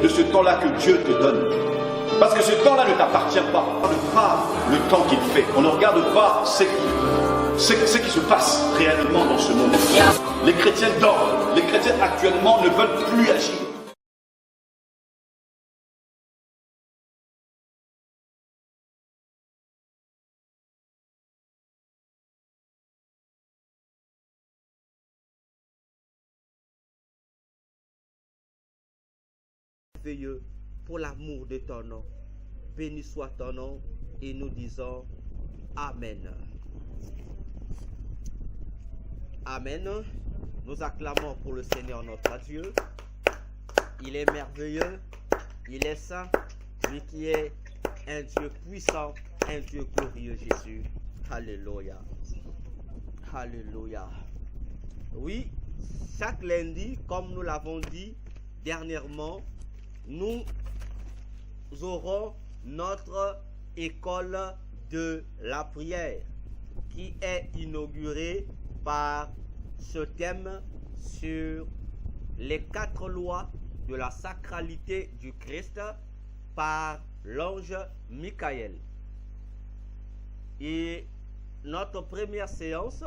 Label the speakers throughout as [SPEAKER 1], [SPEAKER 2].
[SPEAKER 1] de ce temps-là que Dieu te donne. Parce que ce temps-là ne t'appartient pas. On ne regarde pas le temps qu'il fait. On ne regarde pas ce qui se passe réellement dans ce monde. Les chrétiens dorment. Les chrétiens actuellement ne veulent plus agir.
[SPEAKER 2] Pour l'amour de ton nom. Béni soit ton nom et nous disons Amen. Amen. Nous acclamons pour le Seigneur notre Dieu. Il est merveilleux, il est saint, lui qui est un Dieu puissant, un Dieu glorieux, Jésus. Alléluia. Alléluia. Oui, chaque lundi, comme nous l'avons dit dernièrement, nous aurons notre école de la prière qui est inaugurée par ce thème sur les 4 lois de la sacralité du Christ par l'ange Michael. Et notre première séance,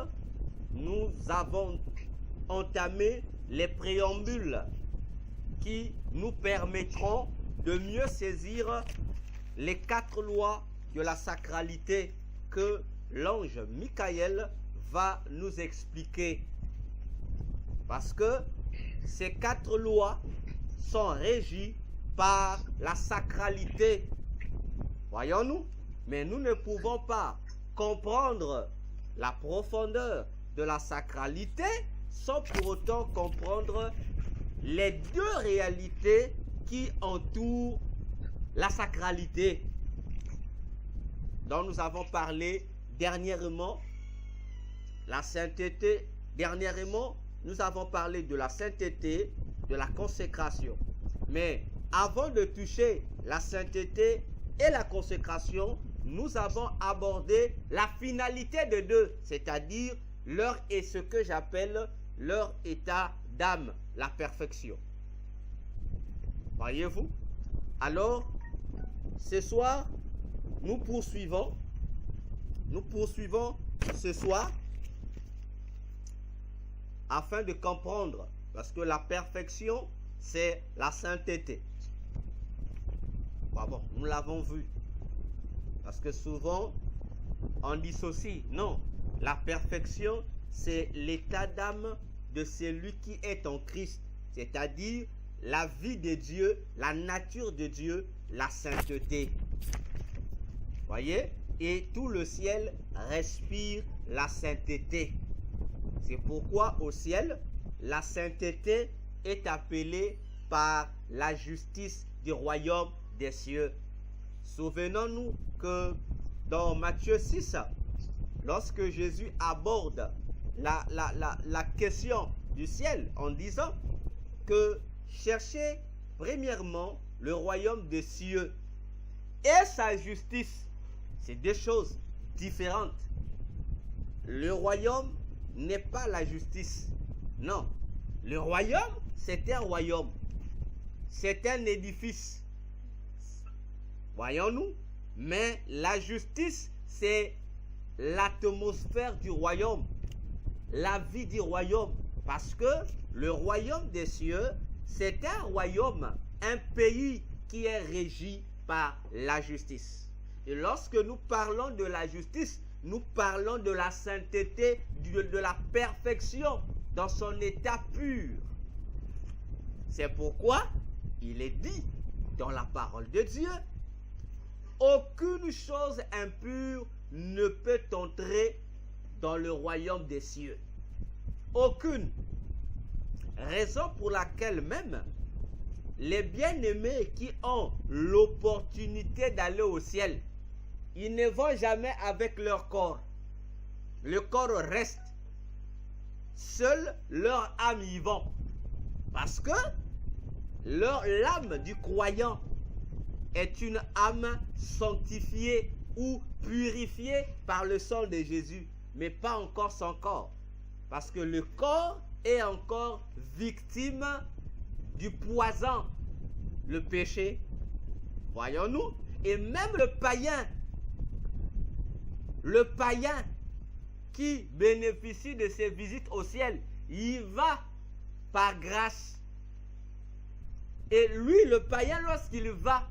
[SPEAKER 2] nous avons entamé les préambules qui nous permettront de mieux saisir les 4 lois de la sacralité que l'ange Michael va nous expliquer. Parce que ces 4 lois sont régies par la sacralité. Voyons-nous, mais nous ne pouvons pas comprendre la profondeur de la sacralité sans pour autant comprendre les 2 réalités qui entourent la sacralité dont nous avons parlé dernièrement, la sainteté. Dernièrement, nous avons parlé de la sainteté, de la consécration. Mais avant de toucher la sainteté et la consécration, nous avons abordé la finalité de 2, c'est-à-dire leur et ce que j'appelle leur état d'âme, la perfection. Voyez-vous? Alors, ce soir, nous poursuivons ce soir afin de comprendre, parce que la perfection, c'est la sainteté. Bon, nous l'avons vu. Parce que souvent, on dissocie. Non, la perfection, c'est l'état d'âme de celui qui est en Christ, c'est-à-dire la vie de Dieu, la nature de Dieu, la sainteté. Voyez? Et tout le ciel respire la sainteté. C'est pourquoi au ciel, la sainteté est appelée par la justice du royaume des cieux. Souvenons-nous que dans Matthieu 6, lorsque Jésus aborde la question du ciel en disant que cherchez premièrement le royaume des cieux et sa justice, c'est 2 choses différentes. Le royaume n'est pas la justice. Non. Le royaume, c'est un royaume. C'est un édifice. Voyons-nous. Mais la justice, c'est l'atmosphère du royaume. La vie du royaume. Parce que le royaume des cieux, c'est un royaume, un pays qui est régi par la justice. Et lorsque nous parlons de la justice, nous parlons de la sainteté, de la perfection dans son état pur. C'est pourquoi il est dit dans la parole de Dieu, aucune chose impure ne peut entrer dans le royaume des cieux. Aucune. Raison pour laquelle même les bien-aimés qui ont l'opportunité d'aller au ciel, ils ne vont jamais avec leur corps. Le corps reste. Seule leur âme y va. Parce que l'âme du croyant est une âme sanctifiée ou purifiée par le sang de Jésus, mais pas encore son corps. Parce que le corps est encore victime du poison le péché. Voyons-nous. Et même le païen qui bénéficie de ces visites au ciel, il va par grâce. Et lui, le païen, lorsqu'il va,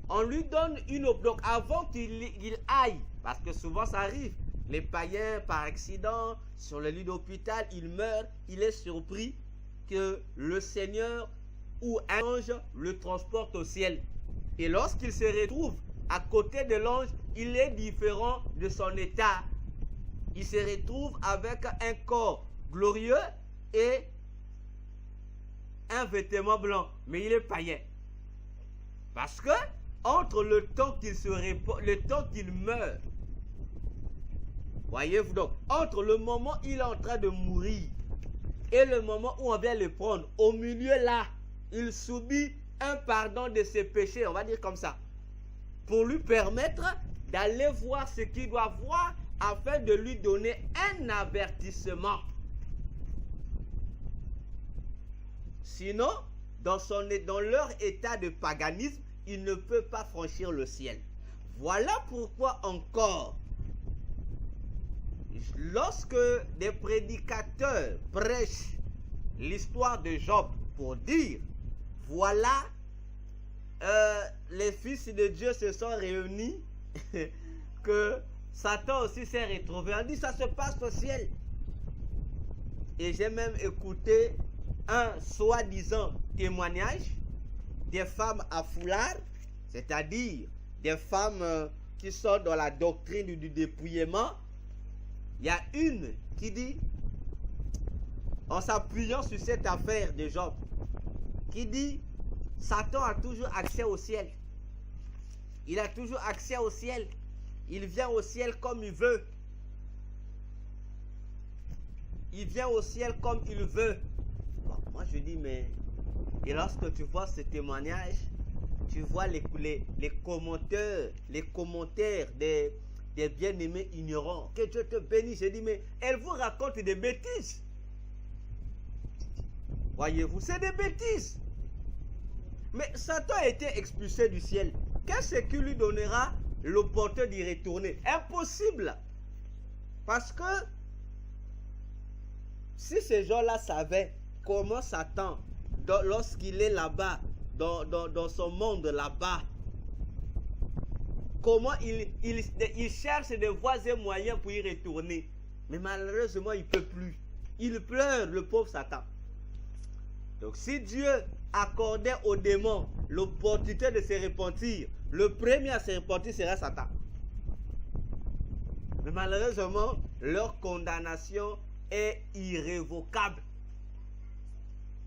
[SPEAKER 2] on lui donne une option. Donc avant qu'il aille, parce que souvent ça arrive, les païens par accident, sur le lit d'hôpital, ils meurent, il est surpris que le Seigneur ou un ange le transporte au ciel. Et lorsqu'il se retrouve à côté de l'ange, il est différent de son état. Il se retrouve avec un corps glorieux et un vêtement blanc, mais il est païen. Parce que entre le temps qu'il meurt, voyez-vous donc, entre le moment où il est en train de mourir et le moment où on vient le prendre, au milieu là, il subit un pardon de ses péchés, on va dire comme ça, pour lui permettre d'aller voir ce qu'il doit voir afin de lui donner un avertissement. Sinon, dans leur état de paganisme, il ne peut pas franchir le ciel. Voilà pourquoi encore, lorsque des prédicateurs prêchent l'histoire de Job pour dire, voilà, les fils de Dieu se sont réunis, que Satan aussi s'est retrouvé. On dit, ça se passe au ciel. Et j'ai même écouté un soi-disant témoignage des femmes à foulard, c'est-à-dire des femmes qui sont dans la doctrine du dépouillement. Il y a une qui dit, en s'appuyant sur cette affaire de Job, qui dit, Satan a toujours accès au ciel. Il a toujours accès au ciel. Il vient au ciel comme il veut. Il vient au ciel comme il veut. Bon, moi je dis, mais... Et lorsque tu vois ce témoignage, tu vois les commentaires des bien-aimés ignorants. Que Dieu te bénisse. Je dis, mais elle vous raconte des bêtises. Voyez-vous, c'est des bêtises. Mais Satan a été expulsé du ciel. Qu'est-ce qui lui donnera l'opportunité d'y retourner? Impossible. Parce que si ces gens-là savaient comment Satan, lorsqu'il est là-bas, dans son monde là-bas, comment il cherche des voies et moyens pour y retourner. Mais malheureusement, il ne peut plus. Il pleure, le pauvre Satan. Donc si Dieu accordait aux démons l'opportunité de se repentir, le premier à se repentir sera Satan. Mais malheureusement, leur condamnation est irrévocable.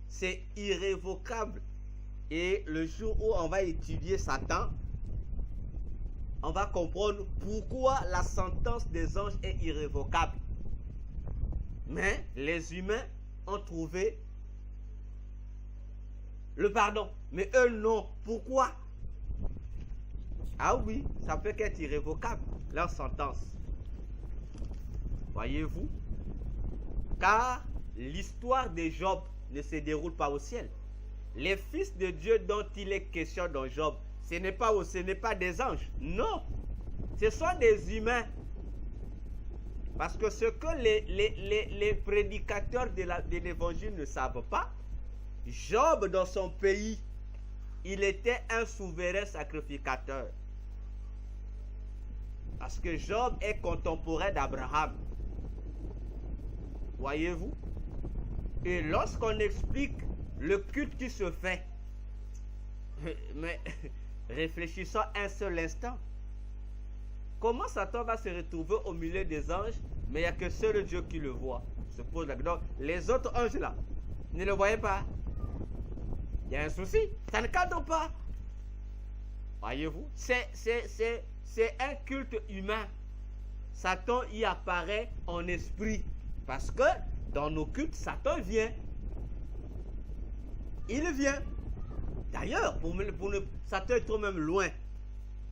[SPEAKER 2] C'est irrévocable. Et le jour où on va étudier Satan, on va comprendre pourquoi la sentence des anges est irrévocable. Mais les humains ont trouvé le pardon. Mais eux non. Pourquoi? Ah oui, ça peut être irrévocable, leur sentence. Voyez-vous? Car l'histoire de Job ne se déroule pas au ciel. Les fils de Dieu dont il est question dans Job, ce n'est pas des anges. Non. Ce sont des humains. Parce que ce que les prédicateurs de l'évangile ne savent pas, Job dans son pays, il était un souverain sacrificateur. Parce que Job est contemporain d'Abraham. Voyez-vous? Et lorsqu'on explique le culte qui se fait, mais réfléchissons un seul instant. Comment Satan va se retrouver au milieu des anges, mais il n'y a que seul Dieu qui le voit? Se pose la question. Les autres anges là, ne le voyaient pas. Il y a un souci. Ça ne cadre pas. Voyez-vous? C'est un culte humain. Satan y apparaît en esprit. Parce que dans nos cultes, Satan vient. Il vient. D'ailleurs, Satan est trop même loin.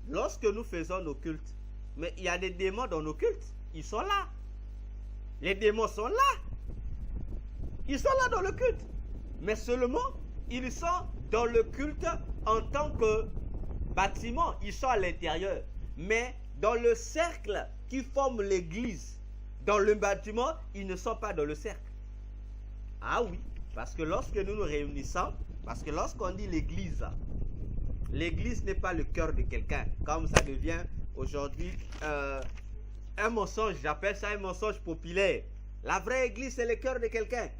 [SPEAKER 2] Lorsque nous faisons nos cultes, mais il y a des démons dans nos cultes. Ils sont là. Les démons sont là. Ils sont là dans le culte. Mais seulement, ils sont dans le culte en tant que bâtiment, ils sont à l'intérieur. Mais dans le cercle qui forme l'église, dans le bâtiment, ils ne sont pas dans le cercle. Ah oui, parce que lorsque nous nous réunissons, parce que lorsqu'on dit l'église, l'église n'est pas le cœur de quelqu'un, comme ça devient aujourd'hui un mensonge, j'appelle ça un mensonge populaire. La vraie église, c'est le cœur de quelqu'un.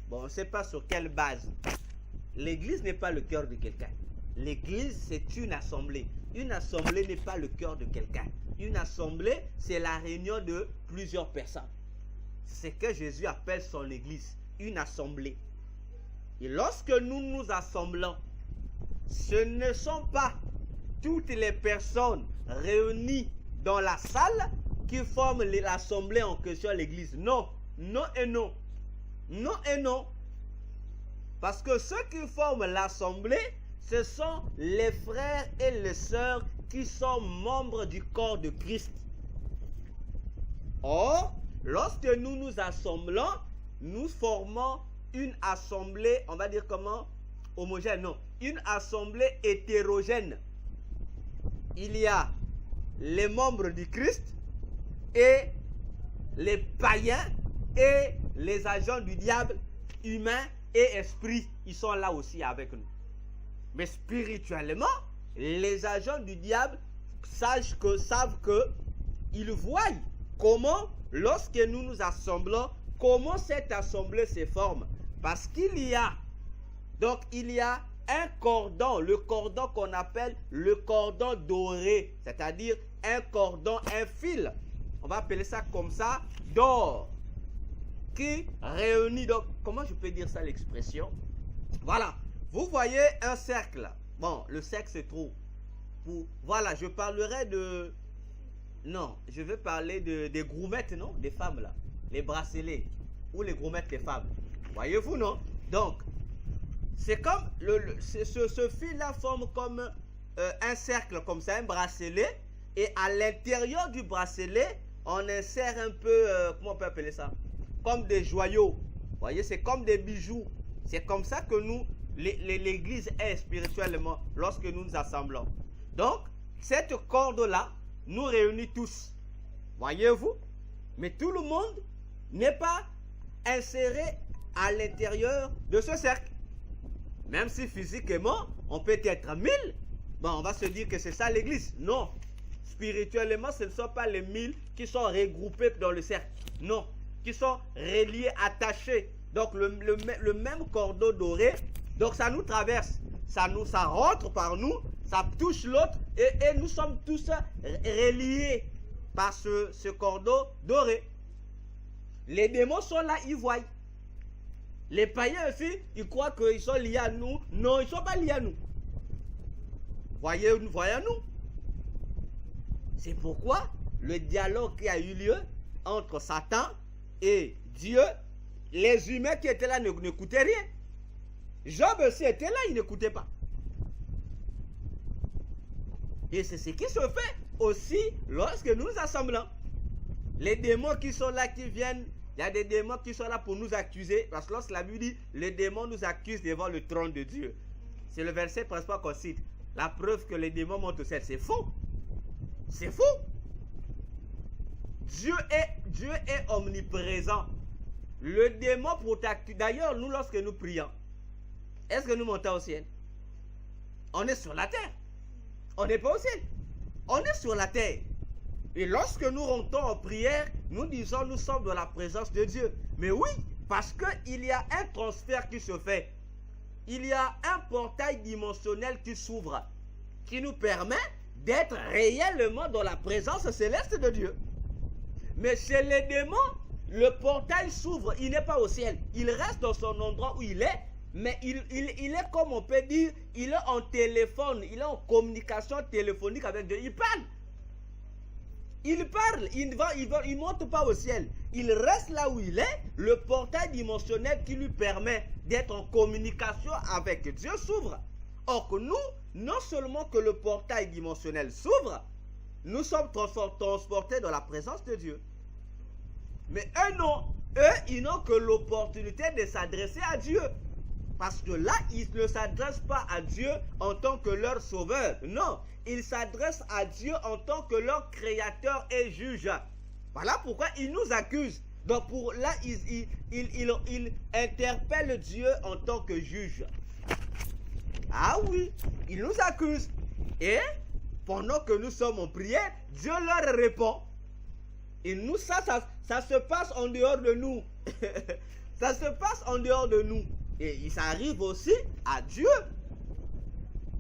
[SPEAKER 2] Bon, on ne sait pas sur quelle base. L'église n'est pas le cœur de quelqu'un. L'église, c'est une assemblée. Une assemblée n'est pas le cœur de quelqu'un. Une assemblée, c'est la réunion de plusieurs personnes. C'est ce que Jésus appelle son église, une assemblée. Et lorsque nous nous assemblons, ce ne sont pas toutes les personnes réunies dans la salle qui forment l'assemblée en question, l'église. Non, non et non. Non et non. Parce que ceux qui forment l'assemblée, ce sont les frères et les sœurs qui sont membres du corps de Christ. Or, lorsque nous nous assemblons, nous formons une assemblée, on va dire comment? Homogène, non. Une assemblée hétérogène. Il y a les membres du Christ et les païens et les agents du diable, humains et esprits. Ils sont là aussi avec nous. Mais spirituellement, les agents du diable savent que ils voient comment, lorsque nous nous assemblons, comment cette assemblée se forme. Parce qu'il y a, donc il y a un cordon, le cordon qu'on appelle le cordon doré, c'est-à-dire un cordon, un fil, on va appeler ça comme ça, d'or, qui réunit, donc, comment je peux dire ça l'expression? Voilà, vous voyez un cercle, bon, le cercle c'est trop, voilà, je parlerai de, non, je vais parler des groumettes, non, des femmes là, les bracelets, ou les groumettes des femmes, voyez-vous, non? Donc, c'est comme, ce fil-là forme comme un cercle, comme ça, un bracelet. Et à l'intérieur du bracelet, on insère un peu, comment on peut appeler ça? Comme des joyaux. Vous voyez, c'est comme des bijoux. C'est comme ça que nous, l'église est spirituellement, lorsque nous nous assemblons. Donc, cette corde-là nous réunit tous. Voyez-vous? Mais tout le monde n'est pas inséré à l'intérieur de ce cercle. Même si physiquement, on peut être 1000, bon, on va se dire que c'est ça l'église. Non. Spirituellement, ce ne sont pas les 1000 qui sont regroupés dans le cercle. Non. Qui sont reliés, attachés. Donc, le même cordon doré. Donc, ça nous traverse. Ça rentre par nous. Ça touche l'autre. Et nous sommes tous reliés par ce cordon doré. Les démons sont là, ils voient. Les païens aussi, ils croient qu'ils sont liés à nous. Non, ils ne sont pas liés à nous. Voyons-nous. C'est pourquoi le dialogue qui a eu lieu entre Satan et Dieu, les humains qui étaient là n'écoutaient rien. Job aussi était là, il n'écoutait pas. Et c'est ce qui se fait aussi lorsque nous nous assemblons. Les démons qui sont là, qui viennent, il y a des démons qui sont là pour nous accuser. Parce que lorsque la Bible dit, les démons nous accusent devant le trône de Dieu. C'est le verset principal qu'on cite. La preuve que les démons montent au ciel. C'est faux. C'est faux. Dieu est omniprésent. Le démon pour t'accuser. D'ailleurs, nous, lorsque nous prions, est-ce que nous montons au ciel? On est sur la terre. On n'est pas au ciel. On est sur la terre. Et lorsque nous rentrons en prière, nous disons nous sommes dans la présence de Dieu. Mais oui, parce qu'il y a un transfert qui se fait. Il y a un portail dimensionnel qui s'ouvre, qui nous permet d'être réellement dans la présence céleste de Dieu. Mais chez les démons, le portail s'ouvre, il n'est pas au ciel. Il reste dans son endroit où il est, mais il est comme on peut dire, il est en téléphone, il est en communication téléphonique avec Dieu. Il parle. Il ne monte pas au ciel. Il reste là où il est. Le portail dimensionnel qui lui permet d'être en communication avec Dieu s'ouvre. Or que nous, non seulement que le portail dimensionnel s'ouvre, nous sommes transportés dans la présence de Dieu. Mais eux, non. Eux, ils n'ont que l'opportunité de s'adresser à Dieu. Parce que là, ils ne s'adressent pas à Dieu en tant que leur sauveur. Non, ils s'adressent à Dieu en tant que leur créateur et juge. Voilà pourquoi ils nous accusent. Donc pour là, ils interpellent Dieu en tant que juge. Ah oui, ils nous accusent. Et pendant que nous sommes en prière, Dieu leur répond. Et nous, ça se passe en dehors de nous. Ça se passe en dehors de nous. Et il s'arrive aussi à Dieu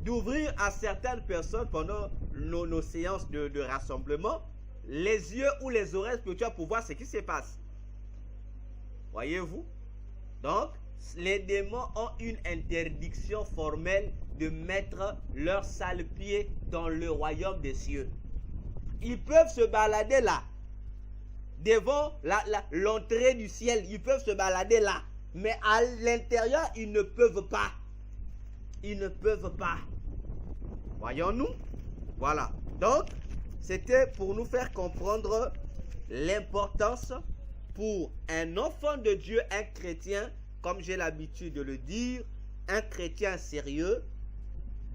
[SPEAKER 2] d'ouvrir à certaines personnes pendant nos séances de rassemblement les yeux ou les oreilles spirituelles pour voir ce qui se passe. Voyez-vous? Donc, les démons ont une interdiction formelle de mettre leurs sales pieds dans le royaume des cieux. Ils peuvent se balader là, devant l'entrée du ciel. Ils peuvent se balader là. Mais à l'intérieur, ils ne peuvent pas. Ils ne peuvent pas. Voyons-nous? Voilà. Donc, c'était pour nous faire comprendre l'importance pour un enfant de Dieu, un chrétien, comme j'ai l'habitude de le dire, un chrétien sérieux,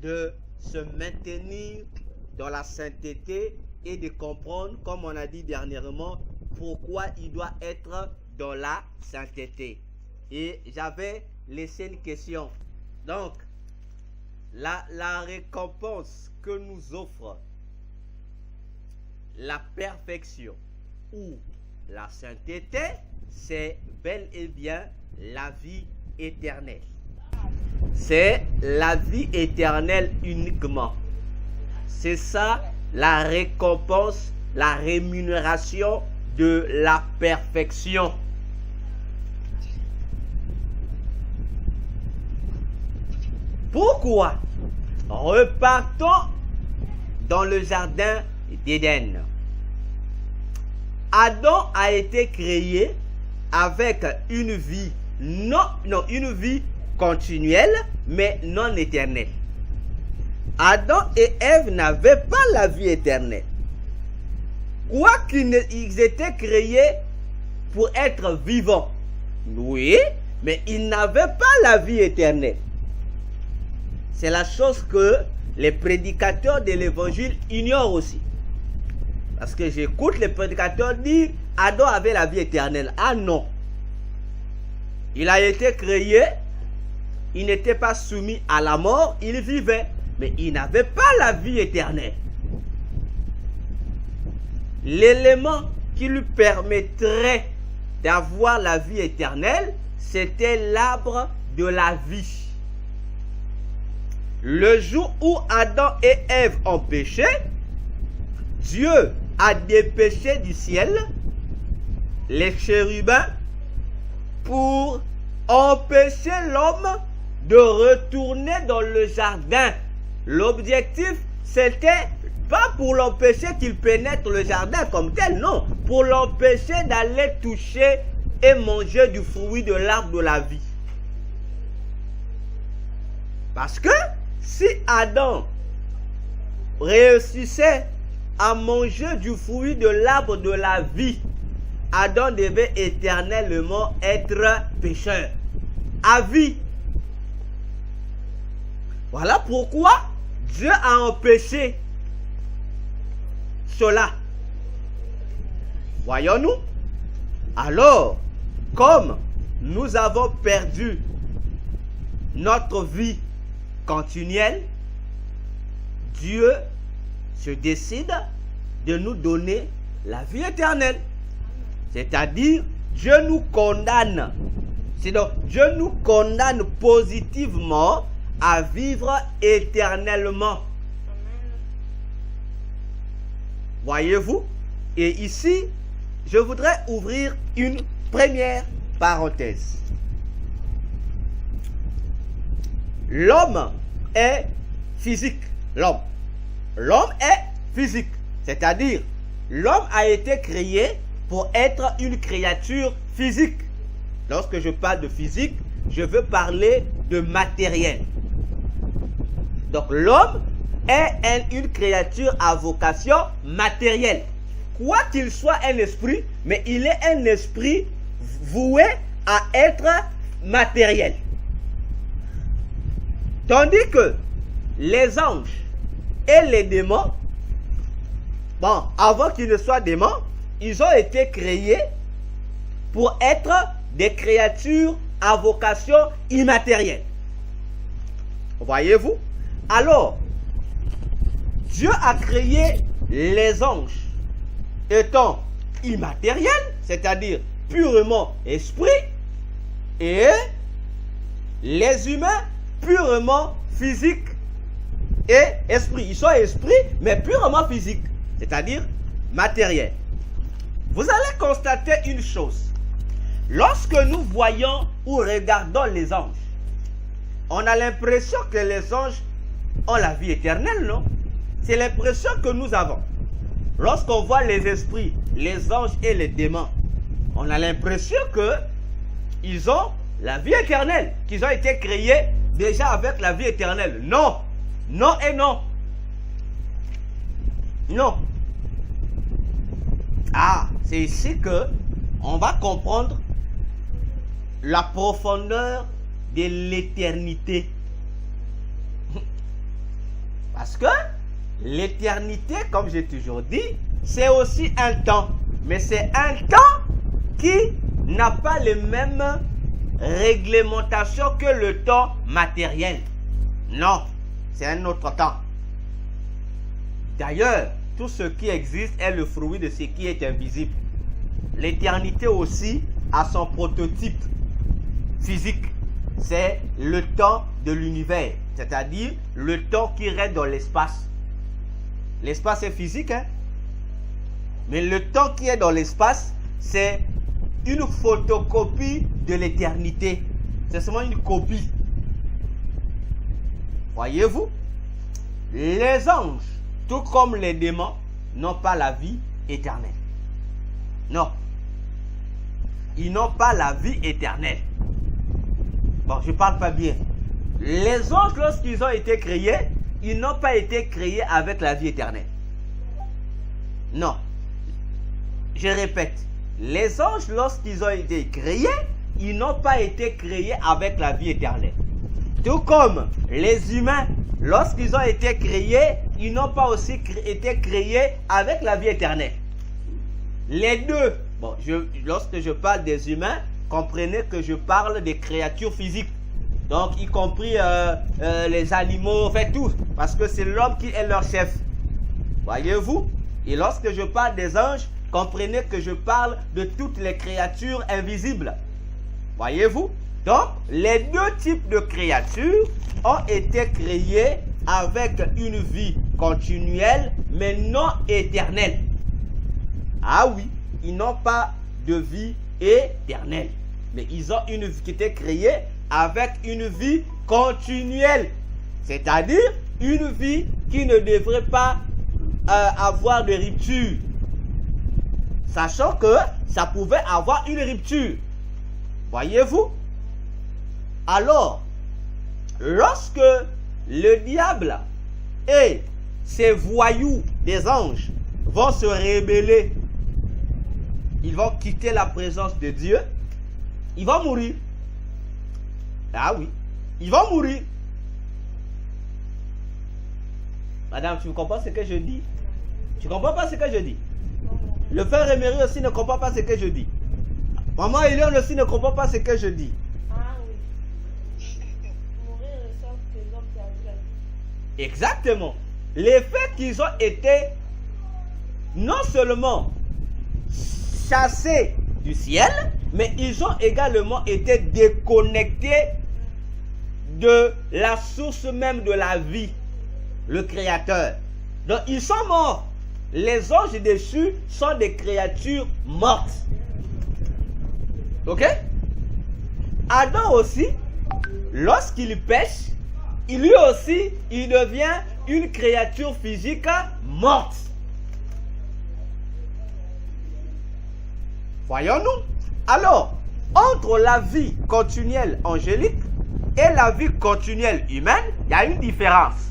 [SPEAKER 2] de se maintenir dans la sainteté et de comprendre, comme on a dit dernièrement, pourquoi il doit être dans la sainteté. Et j'avais laissé une question. Donc, la récompense que nous offre la perfection ou la sainteté, c'est bel et bien la vie éternelle. C'est la vie éternelle uniquement. C'est ça la récompense, la rémunération de la perfection. Pourquoi? Repartons dans le jardin d'Éden. Adam a été créé avec une vie une vie continuelle, mais non éternelle. Adam et Ève n'avaient pas la vie éternelle. Quoiqu'ils étaient créés pour être vivants. Oui, mais ils n'avaient pas la vie éternelle. C'est la chose que les prédicateurs de l'évangile ignorent aussi. Parce que j'écoute les prédicateurs dire Adam avait la vie éternelle. Ah non. Il a été créé, il n'était pas soumis à la mort, il vivait. Mais il n'avait pas la vie éternelle. L'élément qui lui permettrait d'avoir la vie éternelle, c'était l'arbre de la vie. Le jour où Adam et Ève ont péché, Dieu a dépêché du ciel les chérubins pour empêcher l'homme de retourner dans le jardin. L'objectif, c'était pas pour l'empêcher qu'il pénètre le jardin comme tel, non. Pour l'empêcher d'aller toucher et manger du fruit de l'arbre de la vie. Parce que si Adam réussissait à manger du fruit de l'arbre de la vie, Adam devait éternellement être pécheur, à vie. Voilà pourquoi Dieu a empêché cela. Voyons-nous? Alors, comme nous avons perdu notre vie continuelle, Dieu se décide de nous donner la vie éternelle. C'est-à-dire, Dieu nous condamne. C'est donc, Dieu nous condamne positivement à vivre éternellement. Voyez-vous? Et ici, je voudrais ouvrir une première parenthèse. L'homme est physique. L'homme est physique. C'est-à-dire, l'homme a été créé pour être une créature physique. Lorsque je parle de physique, je veux parler de matériel. Donc l'homme est une créature à vocation matérielle. Quoi qu'il soit un esprit, mais il est un esprit voué à être matériel. Tandis que les anges et les démons, bon, avant qu'ils ne soient démons, ils ont été créés pour être des créatures à vocation immatérielle. Voyez-vous? Alors, Dieu a créé les anges étant immatériels, c'est-à-dire purement esprit, et les humains purement physiques et esprit. Ils sont esprits, mais purement physiques, c'est-à-dire matériels. Vous allez constater une chose. Lorsque nous voyons ou regardons les anges, on a l'impression que les anges ont la vie éternelle, non? C'est l'impression que nous avons. Lorsqu'on voit les esprits, les anges et les démons, on a l'impression qu'ils ont la vie éternelle, qu'ils ont été créés déjà avec la vie éternelle. Non, non et non. Non. Ah, c'est ici que on va comprendre la profondeur de l'éternité. Parce que l'éternité, comme j'ai toujours dit, c'est aussi un temps. Mais c'est un temps qui n'a pas les mêmes réglementations que le temps matériel. Non, c'est un autre temps. D'ailleurs, tout ce qui existe est le fruit de ce qui est invisible. L'éternité aussi a son prototype physique. C'est le temps de l'univers, c'est-à-dire le temps qui reste dans l'espace. L'espace est physique, hein? Mais le temps qui est dans l'espace, c'est une photocopie de l'éternité. C'est seulement une copie. Voyez-vous? Les anges, tout comme les démons, n'ont pas la vie éternelle. Non. Ils n'ont pas la vie éternelle. Bon, je ne parle pas bien. Les anges, lorsqu'ils ont été créés, ils n'ont pas été créés avec la vie éternelle. Non. Je répète. Les anges, lorsqu'ils ont été créés, ils n'ont pas été créés avec la vie éternelle. Tout comme les humains, lorsqu'ils ont été créés, ils n'ont pas aussi été créés avec la vie éternelle. Les deux. Bon, lorsque je parle des humains, comprenez que je parle des créatures physiques. Donc, y compris les animaux, enfin tout. Parce que c'est l'homme qui est leur chef. Voyez-vous? Et lorsque je parle des anges, comprenez que je parle de toutes les créatures invisibles. Voyez-vous? Donc, les deux types de créatures ont été créés avec une vie continuelle, mais non éternelle. Ah oui, ils n'ont pas de vie éternelle. Mais ils ont une vie qui était créée avec une vie continuelle. C'est-à-dire une vie qui ne devrait pas avoir de rupture. Sachant que ça pouvait avoir une rupture. Voyez-vous? Alors, lorsque le diable et ses voyous des anges vont se rébeller, ils vont quitter la présence de Dieu, ils vont mourir. Ah oui, ils vont mourir. Madame, tu comprends ce que je dis? Tu comprends pas ce que je dis? Le frère Emery aussi ne comprend pas ce que je dis. Maman Eliane aussi ne comprend pas ce que je dis.
[SPEAKER 3] Ah oui. Mourir le sort que l'homme perdra.
[SPEAKER 2] Exactement. Les faits qu'ils ont été non seulement chassés du ciel, mais ils ont également été déconnectés de la source même de la vie, le Créateur. Donc ils sont morts. Les anges déchus sont des créatures mortes. Ok? Adam aussi, lorsqu'il pêche, lui aussi, il devient une créature physique morte. Voyons-nous. Alors, entre la vie continuelle angélique et la vie continuelle humaine, il y a une différence.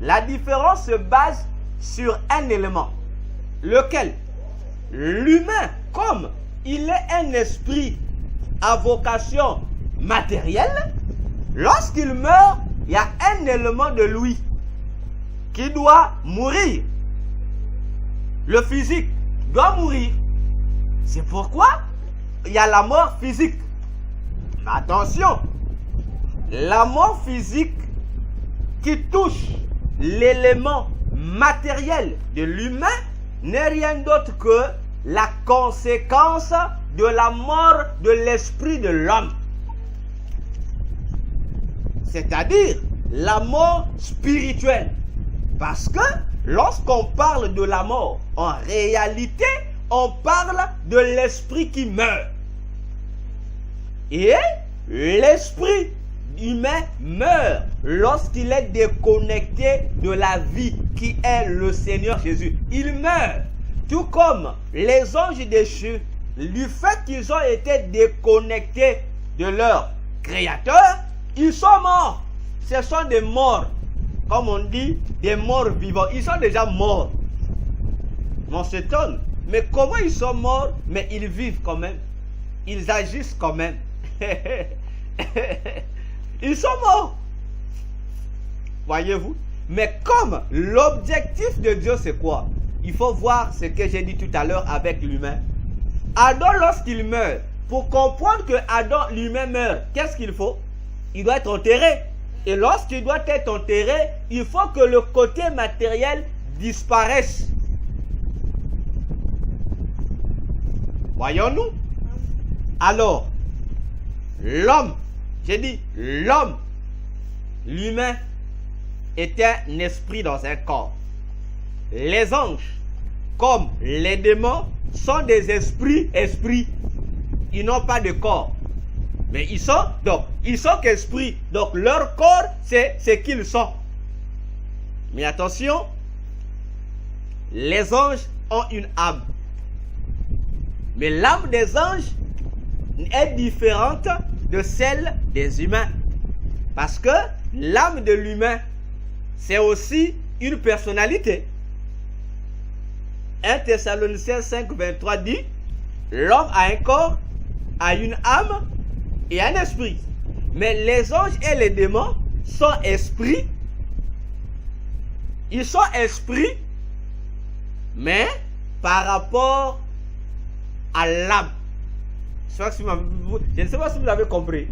[SPEAKER 2] La différence se base sur un élément, lequel l'humain, comme il est un esprit à vocation matérielle, lorsqu'il meurt, il y a un élément de lui qui doit mourir. Le physique doit mourir. C'est pourquoi il y a la mort physique. Mais attention, la mort physique qui touche l'élément matériel de l'humain n'est rien d'autre que la conséquence de la mort de l'esprit de l'homme. C'est-à-dire la mort spirituelle. Parce que lorsqu'on parle de la mort, en réalité, on parle de l'esprit qui meurt. Et l'esprit humain meurt lorsqu'il est déconnecté de la vie qui est le Seigneur Jésus. Il meurt. Tout comme les anges déchus, du fait qu'ils ont été déconnectés de leur Créateur, ils sont morts. Ce sont des morts. Comme on dit, des morts vivants. Ils sont déjà morts. On s'étonne. Mais comment ils sont morts? Mais ils vivent quand même. Ils agissent quand même. Ils sont morts. Voyez-vous? Mais comme l'objectif de Dieu, c'est quoi? Il faut voir ce que j'ai dit tout à l'heure avec l'humain. Adam, lorsqu'il meurt, pour comprendre que Adam, l'humain, meurt, qu'est-ce qu'il faut? Il doit être enterré. Et lorsqu'il doit être enterré, il faut que le côté matériel disparaisse. Voyons-nous? Alors, l'homme, j'ai dit l'homme, l'humain est un esprit dans un corps. Les anges, comme les démons, sont des esprits. Ils n'ont pas de corps. Mais ils sont qu'esprits. Donc leur corps, c'est ce qu'ils sont. Mais attention, les anges ont une âme. Mais l'âme des anges est différente de celle des humains. Parce que l'âme de l'humain, c'est aussi une personnalité. 1 Thessaloniciens 5, 23 dit, l'homme a un corps, a une âme et un esprit. Mais les anges et les démons sont esprits. Ils sont esprits, mais par rapport à l'âme. Je ne sais pas si vous avez compris.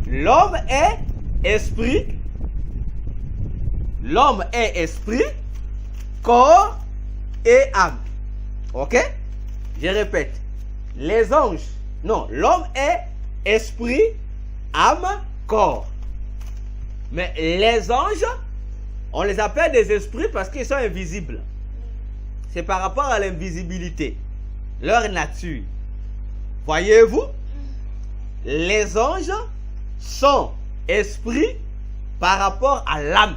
[SPEAKER 2] L'homme est esprit. L'homme est esprit, corps et âme. Ok? Je répète. Les anges. Non, l'homme est esprit, âme, corps. Mais les anges, on les appelle des esprits parce qu'ils sont invisibles. C'est par rapport à l'invisibilité. Leur nature. Voyez-vous? Les anges sont esprits par rapport à l'âme.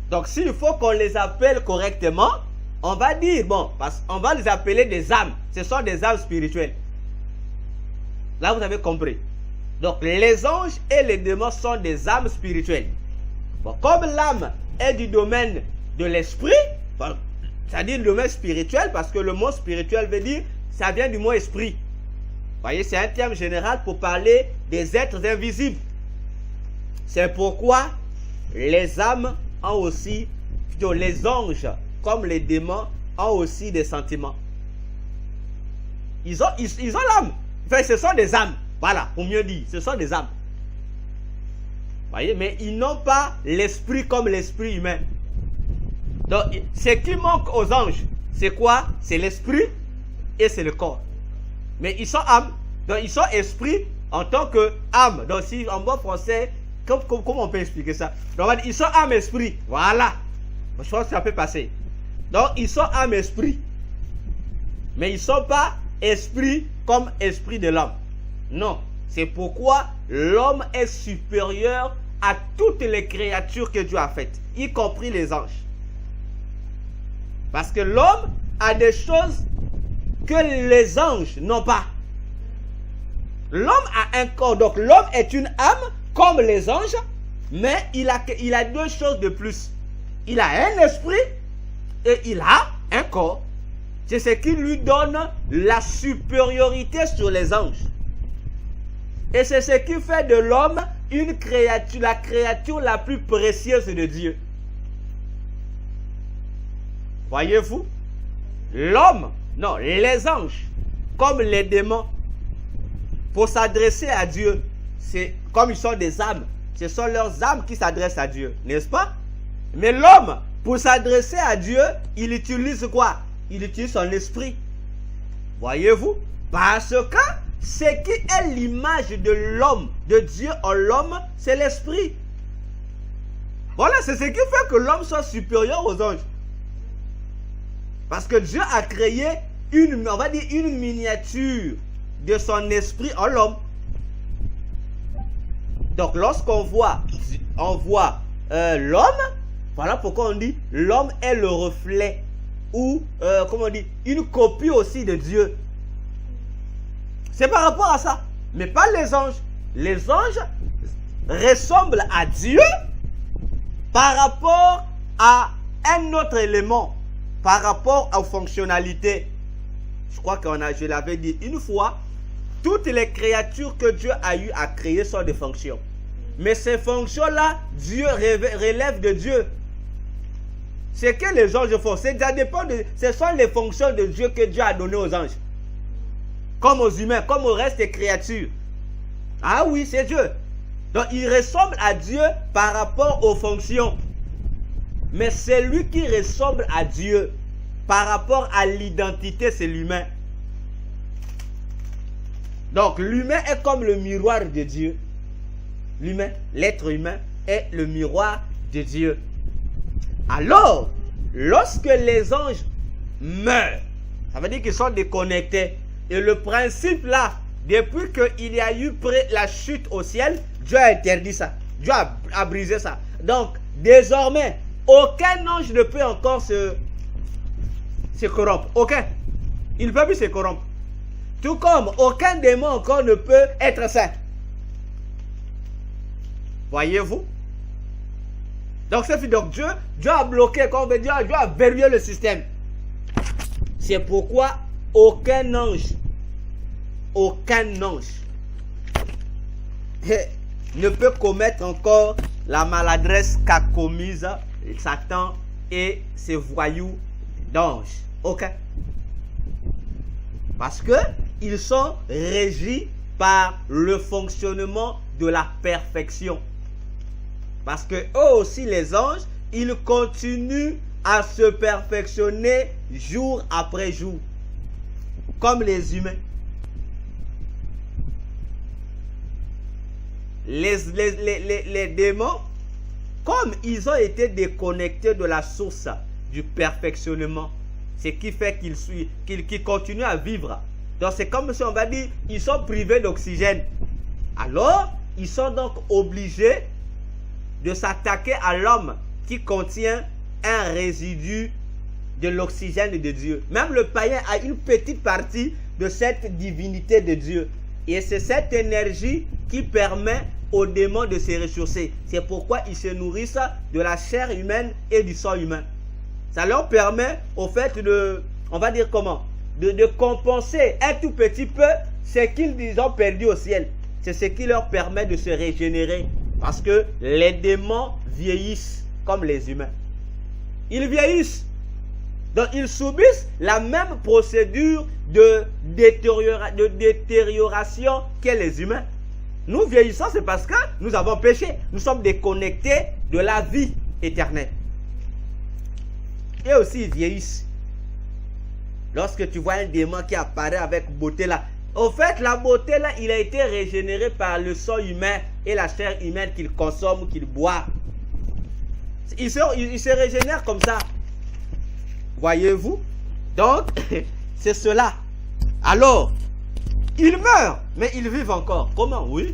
[SPEAKER 2] Donc s'il faut qu'on les appelle correctement, on va dire, bon, parce qu'on va les appeler des âmes. Ce sont des âmes spirituelles. Là, vous avez compris. Donc les anges et les démons sont des âmes spirituelles. Bon, comme l'âme est du domaine de l'esprit, bon, c'est-à-dire le domaine spirituel, parce que le mot spirituel veut dire, ça vient du mot esprit. Vous voyez, c'est un terme général pour parler des êtres invisibles. C'est pourquoi les âmes ont aussi, plutôt les anges, comme les démons, ont aussi des sentiments. Ils ont l'âme. Enfin, ce sont des âmes. Voilà, pour mieux dire, ce sont des âmes. Vous voyez, mais ils n'ont pas l'esprit comme l'esprit humain. Donc, ce qui manque aux anges, c'est quoi? C'est l'esprit et c'est le corps. Mais ils sont âmes. Donc, ils sont esprits en tant que âme. Donc, si en bon français, comment on peut expliquer ça? Donc, on va dire, ils sont âme, esprit. Voilà. Je pense que ça peut passer. Donc, ils sont âme, esprit. Mais ils ne sont pas esprit comme esprit de l'homme. Non. C'est pourquoi l'homme est supérieur à toutes les créatures que Dieu a faites, y compris les anges. Parce que l'homme a des choses que les anges n'ont pas. L'homme a un corps, donc l'homme est une âme comme les anges, mais il a deux choses de plus. Il a un esprit et il a un corps. C'est ce qui lui donne la supériorité sur les anges. Et c'est ce qui fait de l'homme une créature, la créature la plus précieuse de Dieu. Voyez-vous? L'homme, non, les anges, comme les démons, pour s'adresser à Dieu, c'est comme ils sont des âmes, ce sont leurs âmes qui s'adressent à Dieu, n'est-ce pas? Mais l'homme, pour s'adresser à Dieu, il utilise quoi? Il utilise son esprit. Voyez-vous? Parce que ce qui est l'image de l'homme, de Dieu en l'homme, c'est l'esprit. Voilà, c'est ce qui fait que l'homme soit supérieur aux anges. Parce que Dieu a créé on va dire une miniature de son esprit en l'homme. Donc lorsqu'on voit l'homme, voilà pourquoi on dit l'homme est le reflet ou comment on dit, une copie aussi de Dieu. C'est par rapport à ça, mais pas les anges. Les anges ressemblent à Dieu par rapport à un autre élément, par rapport aux fonctionnalités. Je crois je l'avais dit une fois, toutes les créatures que Dieu a eu à créer sont des fonctions. Mais ces fonctions-là, Dieu relève de Dieu. Ce que les anges font, ça dépend ce sont les fonctions de Dieu que Dieu a données aux anges. Comme aux humains, comme au reste des créatures. Ah oui, c'est Dieu. Donc il ressemble à Dieu par rapport aux fonctions. Mais celui qui ressemble à Dieu par rapport à l'identité, c'est l'humain. Donc l'humain est comme le miroir de Dieu. L'humain, l'être humain est le miroir de Dieu. Alors, lorsque les anges meurent, ça veut dire qu'ils sont déconnectés. Et le principe là, depuis qu'il y a eu la chute au ciel, Dieu a interdit ça. Dieu a brisé ça. Donc, désormais, aucun ange ne peut encore se corrompre. Aucun. Il ne peut plus se corrompre. Tout comme aucun démon encore ne peut être saint. Voyez-vous? Donc, c'est donc Dieu a bloqué, comme on veut dire, Dieu a verrouillé le système. C'est pourquoi aucun ange ne peut commettre encore la maladresse qu'a commise Satan et ses voyous d'anges. Aucun. Parce que ils sont régis par le fonctionnement de la perfection. Parce que eux aussi, les anges, ils continuent à se perfectionner jour après jour. Comme les humains. Les démons, comme ils ont été déconnectés de la source du perfectionnement, ce qui fait qu'ils continuent à vivre. Donc c'est comme si on va dire, ils sont privés d'oxygène. Alors, ils sont donc obligés de s'attaquer à l'homme qui contient un résidu de l'oxygène de Dieu. Même le païen a une petite partie de cette divinité de Dieu. Et c'est cette énergie qui permet aux démons de se ressourcer. C'est pourquoi ils se nourrissent de la chair humaine et du sang humain. Ça leur permet au fait de, on va dire comment, de compenser un tout petit peu ce qu'ils ont perdu au ciel. C'est ce qui leur permet de se régénérer. Parce que les démons vieillissent comme les humains. Ils vieillissent. Donc ils subissent la même procédure de détérioration que les humains. Nous vieillissons, c'est parce que nous avons péché. Nous sommes déconnectés de la vie éternelle. Et aussi ils vieillissent. Lorsque tu vois un démon qui apparaît avec beauté là, au fait la beauté là, il a été régénéré par le sang humain et la chair humaine qu'il consomme, qu'il boit. Il se régénère comme ça. Voyez-vous? Donc, c'est cela. Alors, ils meurent, mais ils vivent encore. Comment? Oui.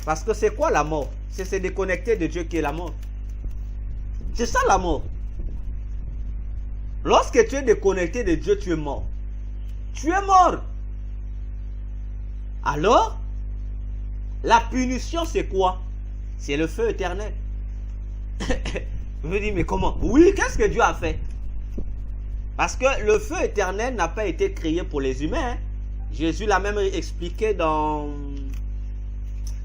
[SPEAKER 2] Parce que c'est quoi la mort? C'est se déconnecter de Dieu qui est la mort. C'est ça la mort. Lorsque tu es déconnecté de Dieu, tu es mort. Tu es mort. Alors, la punition, c'est quoi? C'est le feu éternel. Je me dis, mais comment? Oui, qu'est-ce que Dieu a fait? Parce que le feu éternel n'a pas été créé pour les humains. Jésus l'a même expliqué dans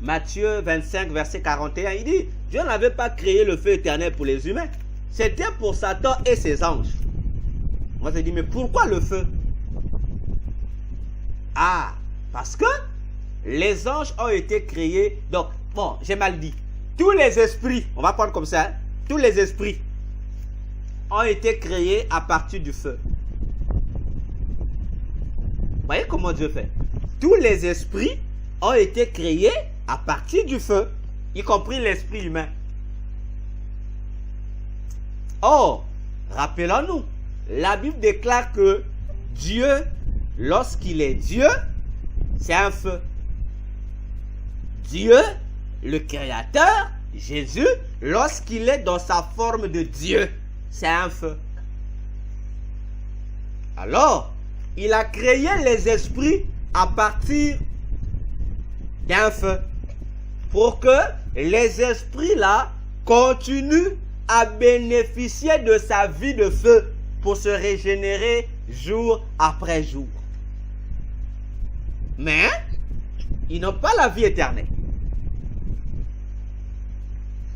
[SPEAKER 2] Matthieu 25, verset 41, il dit, Dieu n'avait pas créé le feu éternel pour les humains. C'était pour Satan et ses anges. Moi, je dis, mais pourquoi le feu? Ah, parce que les anges ont été créés. Donc, bon, j'ai mal dit. Tous les esprits, on va prendre comme ça, hein, tous les esprits ont été créés à partir du feu. Vous voyez comment Dieu fait? Tous les esprits ont été créés à partir du feu, y compris l'esprit humain. Or, rappelons-nous, la Bible déclare que Dieu, lorsqu'il est Dieu, c'est un feu. Dieu, le Créateur, Jésus, lorsqu'il est dans sa forme de Dieu, c'est un feu. Alors, il a créé les esprits à partir d'un feu. Pour que les esprits là continuent à bénéficier de sa vie de feu pour se régénérer jour après jour. Mais ils n'ont pas la vie éternelle.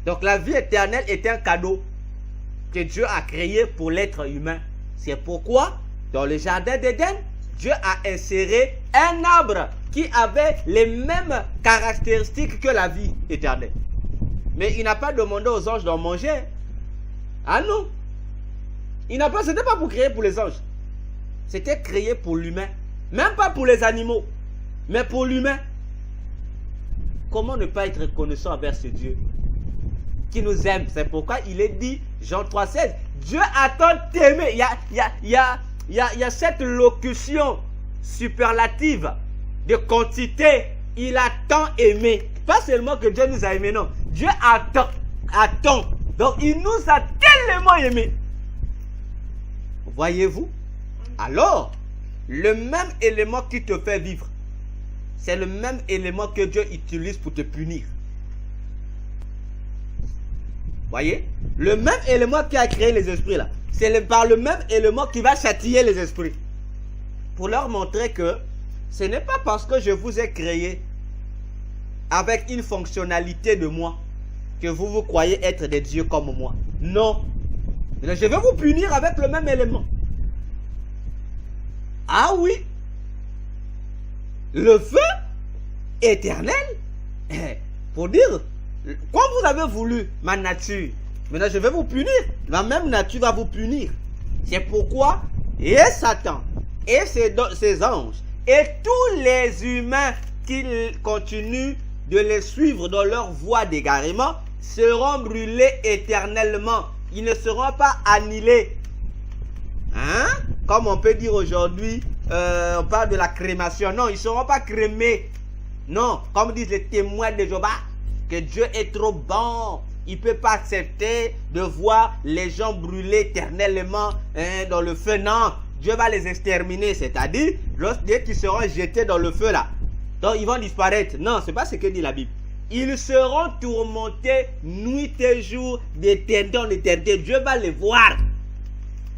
[SPEAKER 2] Donc la vie éternelle est un cadeau que Dieu a créé pour l'être humain. C'est pourquoi dans le jardin d'Éden, Dieu a inséré un arbre qui avait les mêmes caractéristiques que la vie éternelle. Mais il n'a pas demandé aux anges d'en manger. Ah non. Ce n'était pas pour créer pour les anges. C'était créé pour l'humain. Même pas pour les animaux, mais pour l'humain. Comment ne pas être reconnaissant envers ce Dieu qui nous aime? C'est pourquoi il est dit, Jean 3,16, Dieu a tant aimé. Il y a cette locution superlative de quantité. Il a tant aimé. Pas seulement que Dieu nous a aimé, non. Dieu a tant. Donc il nous a tellement aimé. Voyez-vous? Alors, le même élément qui te fait vivre, c'est le même élément que Dieu utilise pour te punir. Voyez? Le même élément qui a créé les esprits là, c'est par le même élément qui va châtier les esprits. Pour leur montrer que ce n'est pas parce que je vous ai créé avec une fonctionnalité de moi que vous croyez être des dieux comme moi. Non. Je vais vous punir avec le même élément. Ah oui. Le feu éternel. Pour dire, comme vous avez voulu ma nature, maintenant je vais vous punir. La même nature va vous punir. C'est pourquoi, et Satan, et ses anges, et tous les humains qui continuent de les suivre dans leur voie d'égarement, seront brûlés éternellement. Ils ne seront pas annihilés. Hein? Comme on peut dire aujourd'hui, on parle de la crémation. Non, ils ne seront pas crémés. Non, comme disent les témoins de Jéhovah, que Dieu est trop bon. Il ne peut pas accepter de voir les gens brûler éternellement dans le feu. Non, Dieu va les exterminer. C'est-à-dire, dès qu'ils seront jetés dans le feu là, donc ils vont disparaître. Non, ce n'est pas ce que dit la Bible. Ils seront tourmentés nuit et jour d'éternité en éternité. Dieu va les voir.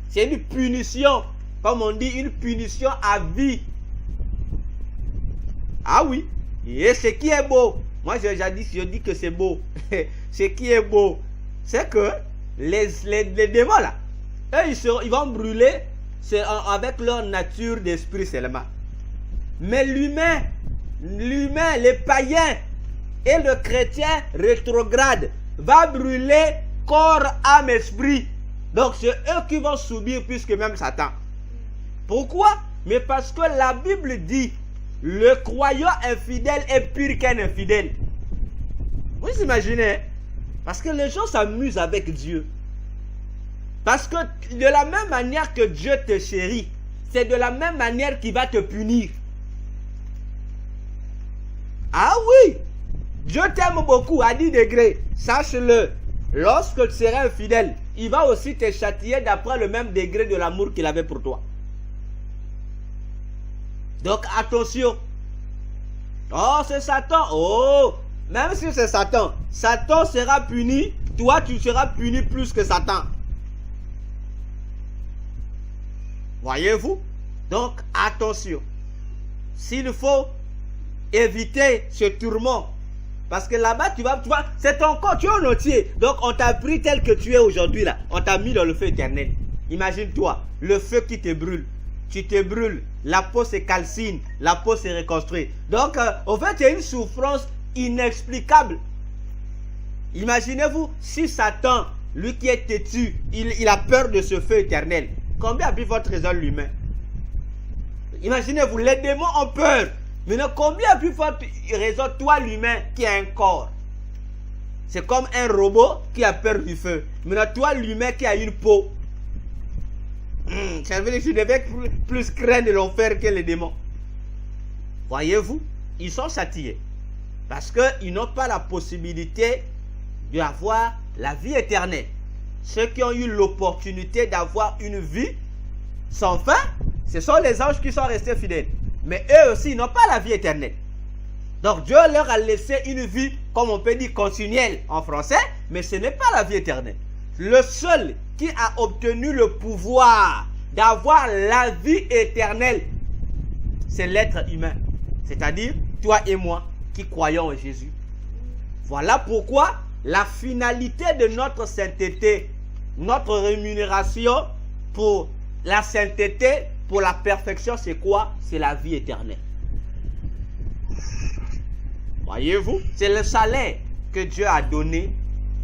[SPEAKER 2] C'est une punition. Comme on dit, une punition à vie. Ah oui. Et ce qui est beau, moi je dis que c'est beau. Ce qui est beau, c'est que les démons là, eux, ils vont brûler avec leur nature d'esprit seulement. Mais l'humain, les païens et le chrétien rétrograde va brûler corps, âme, esprit. Donc c'est eux qui vont subir plus que même Satan. Pourquoi? Mais parce que la Bible dit, le croyant infidèle est pire qu'un infidèle. Vous imaginez? Parce que les gens s'amusent avec Dieu. Parce que de la même manière que Dieu te chérit, c'est de la même manière qu'il va te punir. Ah oui! Dieu t'aime beaucoup à 10 degrés. Sache-le. Lorsque tu seras infidèle, il va aussi te châtier d'après le même degré de l'amour qu'il avait pour toi. Donc attention. Oh, c'est Satan. Oh, même si c'est Satan, Satan sera puni. Toi, tu seras puni plus que Satan. Voyez-vous? Donc attention. S'il faut éviter ce tourment Parce que là-bas, tu vois, c'est ton corps, tu es en entier. Donc, on t'a pris tel que tu es aujourd'hui là. On t'a mis dans le feu éternel. Imagine-toi, le feu qui te brûle. Tu te brûles, la peau se calcine, la peau se reconstruit. Donc, en fait, il y a une souffrance inexplicable. Imaginez-vous, si Satan, lui qui est têtu, il a peur de ce feu éternel. Combien a pris votre raison l'humain? Imaginez-vous, les démons ont peur. Maintenant, combien a pu votre raison, toi l'humain qui a un corps? C'est comme un robot qui a peur du feu. Maintenant, toi l'humain qui a une peau. Ça veut dire que tu devais plus craindre l'enfer que les démons. Voyez-vous, ils sont châtiés. Parce qu'ils n'ont pas la possibilité d'avoir la vie éternelle. Ceux qui ont eu l'opportunité d'avoir une vie sans fin, ce sont les anges qui sont restés fidèles. Mais eux aussi, ils n'ont pas la vie éternelle. Donc Dieu leur a laissé une vie, comme on peut dire, continuelle en français, mais ce n'est pas la vie éternelle. Le seul qui a obtenu le pouvoir d'avoir la vie éternelle, c'est l'être humain. C'est-à-dire, toi et moi qui croyons en Jésus. Voilà pourquoi la finalité de notre sainteté, notre rémunération pour la sainteté, pour la perfection, c'est quoi? C'est la vie éternelle. Voyez-vous? C'est le salaire que Dieu a donné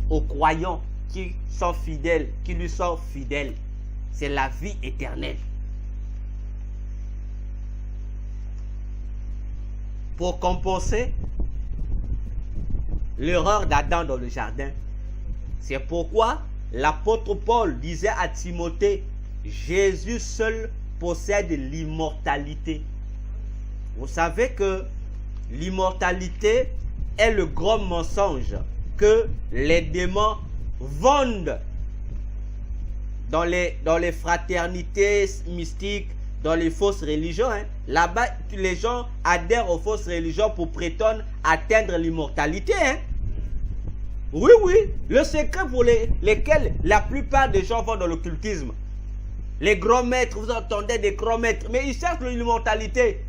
[SPEAKER 2] aux croyants qui sont fidèles, qui lui sont fidèles. C'est la vie éternelle. Pour compenser l'erreur d'Adam dans le jardin, c'est pourquoi l'apôtre Paul disait à Timothée, Jésus seul possède l'immortalité. Vous savez que l'immortalité est le grand mensonge que les démons vendent dans les fraternités mystiques, dans les fausses religions. Là-bas, les gens adhèrent aux fausses religions pour prétendre atteindre l'immortalité. Oui, oui. Le secret pour lesquels la plupart des gens vont dans l'occultisme. Les grands maîtres, vous entendez des grands maîtres, mais ils cherchent l'immortalité.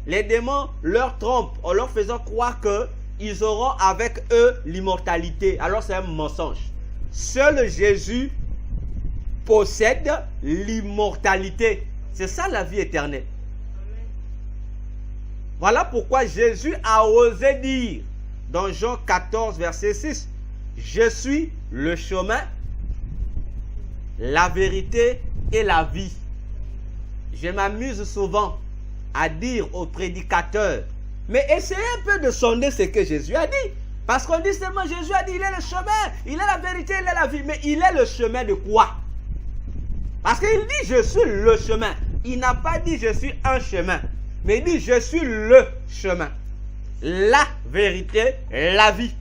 [SPEAKER 2] Les démons leur trompent en leur faisant croire qu'ils auront avec eux l'immortalité. Alors c'est un mensonge. Seul Jésus possède l'immortalité. C'est ça la vie éternelle. Voilà pourquoi Jésus a osé dire dans Jean 14, verset 6, je suis le chemin, la vérité et la vie. Je m'amuse souvent à dire aux prédicateurs, mais essayez un peu de sonder ce que Jésus a dit. Parce qu'on dit seulement, Jésus a dit, il est le chemin, il est la vérité, il est la vie. Mais il est le chemin de quoi? Parce qu'il dit, je suis le chemin. Il n'a pas dit, je suis un chemin. Mais il dit, je suis le chemin. La vérité, la vie.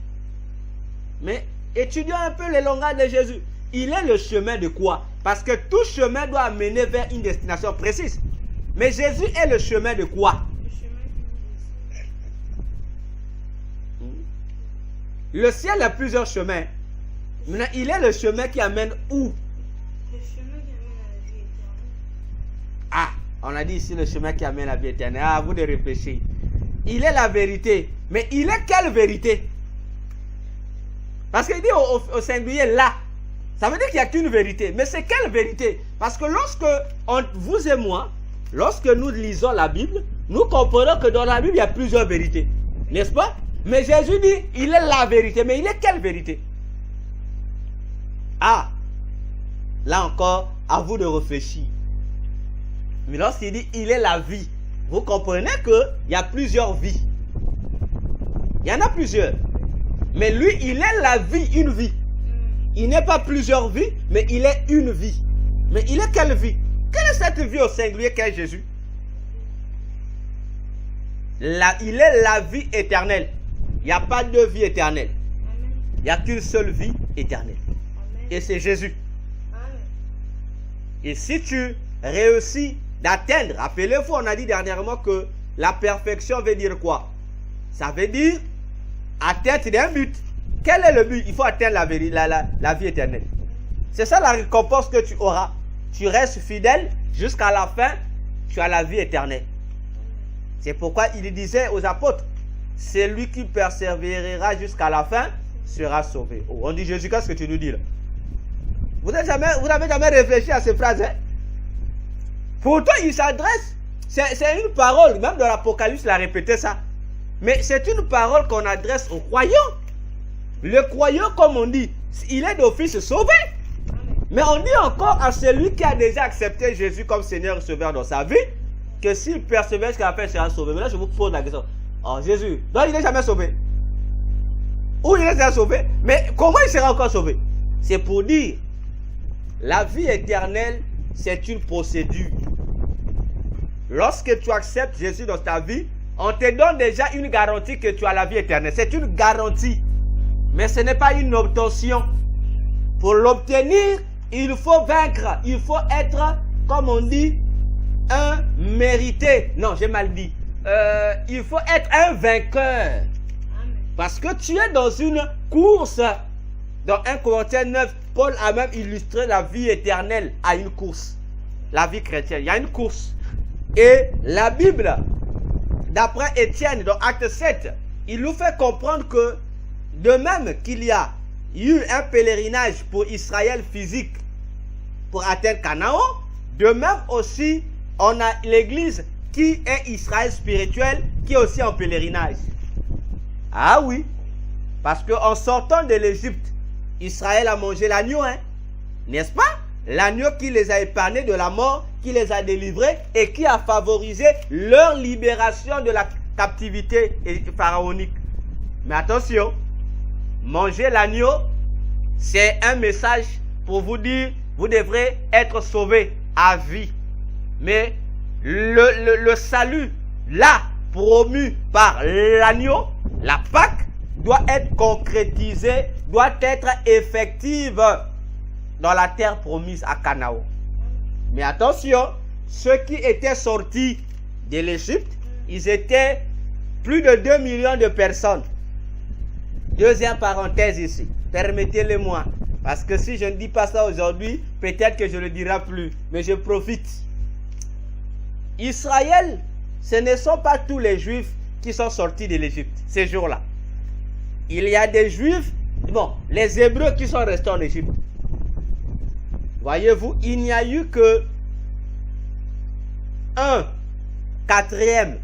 [SPEAKER 2] Mais étudions un peu les langages de Jésus. Il est le chemin de quoi? Parce que tout chemin doit mener vers une destination précise. Mais Jésus est le chemin de quoi? Le ciel a plusieurs chemins. Maintenant, il est le chemin qui amène où?
[SPEAKER 3] Le chemin qui amène à la vie éternelle.
[SPEAKER 2] Ah, on a dit ici le chemin qui amène à la vie éternelle. Ah, à vous de réfléchir. Il est la vérité. Mais il est quelle vérité? Parce qu'il dit au singulier là. Ça veut dire qu'il n'y a qu'une vérité. Mais c'est quelle vérité? Parce que lorsque vous et moi, lorsque nous lisons la Bible, nous comprenons que dans la Bible, il y a plusieurs vérités. N'est-ce pas? Mais Jésus dit, il est la vérité. Mais il est quelle vérité? Ah, là encore, à vous de réfléchir. Mais lorsqu'il dit, il est la vie, vous comprenez qu'il y a plusieurs vies. Il y en a plusieurs. Mais lui, il est la vie, une vie. Il n'est pas plusieurs vies, mais il est une vie. Mais il est quelle vie? Quelle est cette vie au singulier qu'est Jésus? Il est la vie éternelle. Il n'y a pas de vie éternelle. Il n'y a qu'une seule vie éternelle. Et c'est Jésus. Et si tu réussis d'atteindre, rappelez-vous, on a dit dernièrement que la perfection veut dire quoi? Ça veut dire atteindre d'un but. Quel est le but? Il faut atteindre la vie éternelle. C'est ça la récompense que tu auras. Tu restes fidèle jusqu'à la fin, tu as la vie éternelle. C'est pourquoi il disait aux apôtres, celui qui persévérera jusqu'à la fin sera sauvé. Oh, on dit Jésus, qu'est-ce que tu nous dis là? Vous n'avez jamais réfléchi à ces phrases, hein? Pourtant, il s'adresse, c'est une parole, même dans l'Apocalypse, il a répété ça. Mais c'est une parole qu'on adresse aux croyants. Le croyant, comme on dit, il est d'office sauvé. Mais on dit encore à celui qui a déjà accepté Jésus comme Seigneur et Sauveur dans sa vie, que s'il persévère jusqu'à la fin, il sera sauvé. Mais là, je vous pose la question. Oh, Jésus, donc il n'est jamais sauvé. Ou il est déjà sauvé, mais comment il sera encore sauvé? C'est pour dire, la vie éternelle, c'est une procédure. Lorsque tu acceptes Jésus dans ta vie, on te donne déjà une garantie que tu as la vie éternelle. C'est une garantie. Mais ce n'est pas une obtention. Pour l'obtenir, il faut vaincre. Il faut être, comme on dit, un mérité. Non, j'ai mal dit. Il faut être un vainqueur. Parce que tu es dans une course. Dans 1 Corinthiens 9, Paul a même illustré la vie éternelle à une course. La vie chrétienne, il y a une course. Et la Bible, d'après Étienne, dans Acte 7, il nous fait comprendre que de même qu'il y a eu un pèlerinage pour Israël physique pour atteindre Canaan, de même aussi, on a l'Église qui est Israël spirituel, qui est aussi en pèlerinage. Ah oui, parce qu'en sortant de l'Égypte, Israël a mangé l'agneau, hein, n'est-ce pas? L'agneau qui les a épargnés de la mort, qui les a délivrés et qui a favorisé leur libération de la captivité pharaonique. Mais attention, manger l'agneau, c'est un message pour vous dire, vous devrez être sauvés à vie. Mais le salut, là, promu par l'agneau, la Pâque, doit être concrétisé, doit être effective dans la terre promise à Canaan. Mais attention, ceux qui étaient sortis de l'Égypte, ils étaient plus de 2 millions de personnes. Deuxième parenthèse ici, permettez-le-moi, parce que si je ne dis pas ça aujourd'hui, peut-être que je ne le dirai plus, mais je profite. Israël, ce ne sont pas tous les Juifs qui sont sortis de l'Égypte ces jours-là. Il y a des Juifs, bon, les Hébreux qui sont restés en Égypte. Voyez-vous, il n'y a eu que 1/4.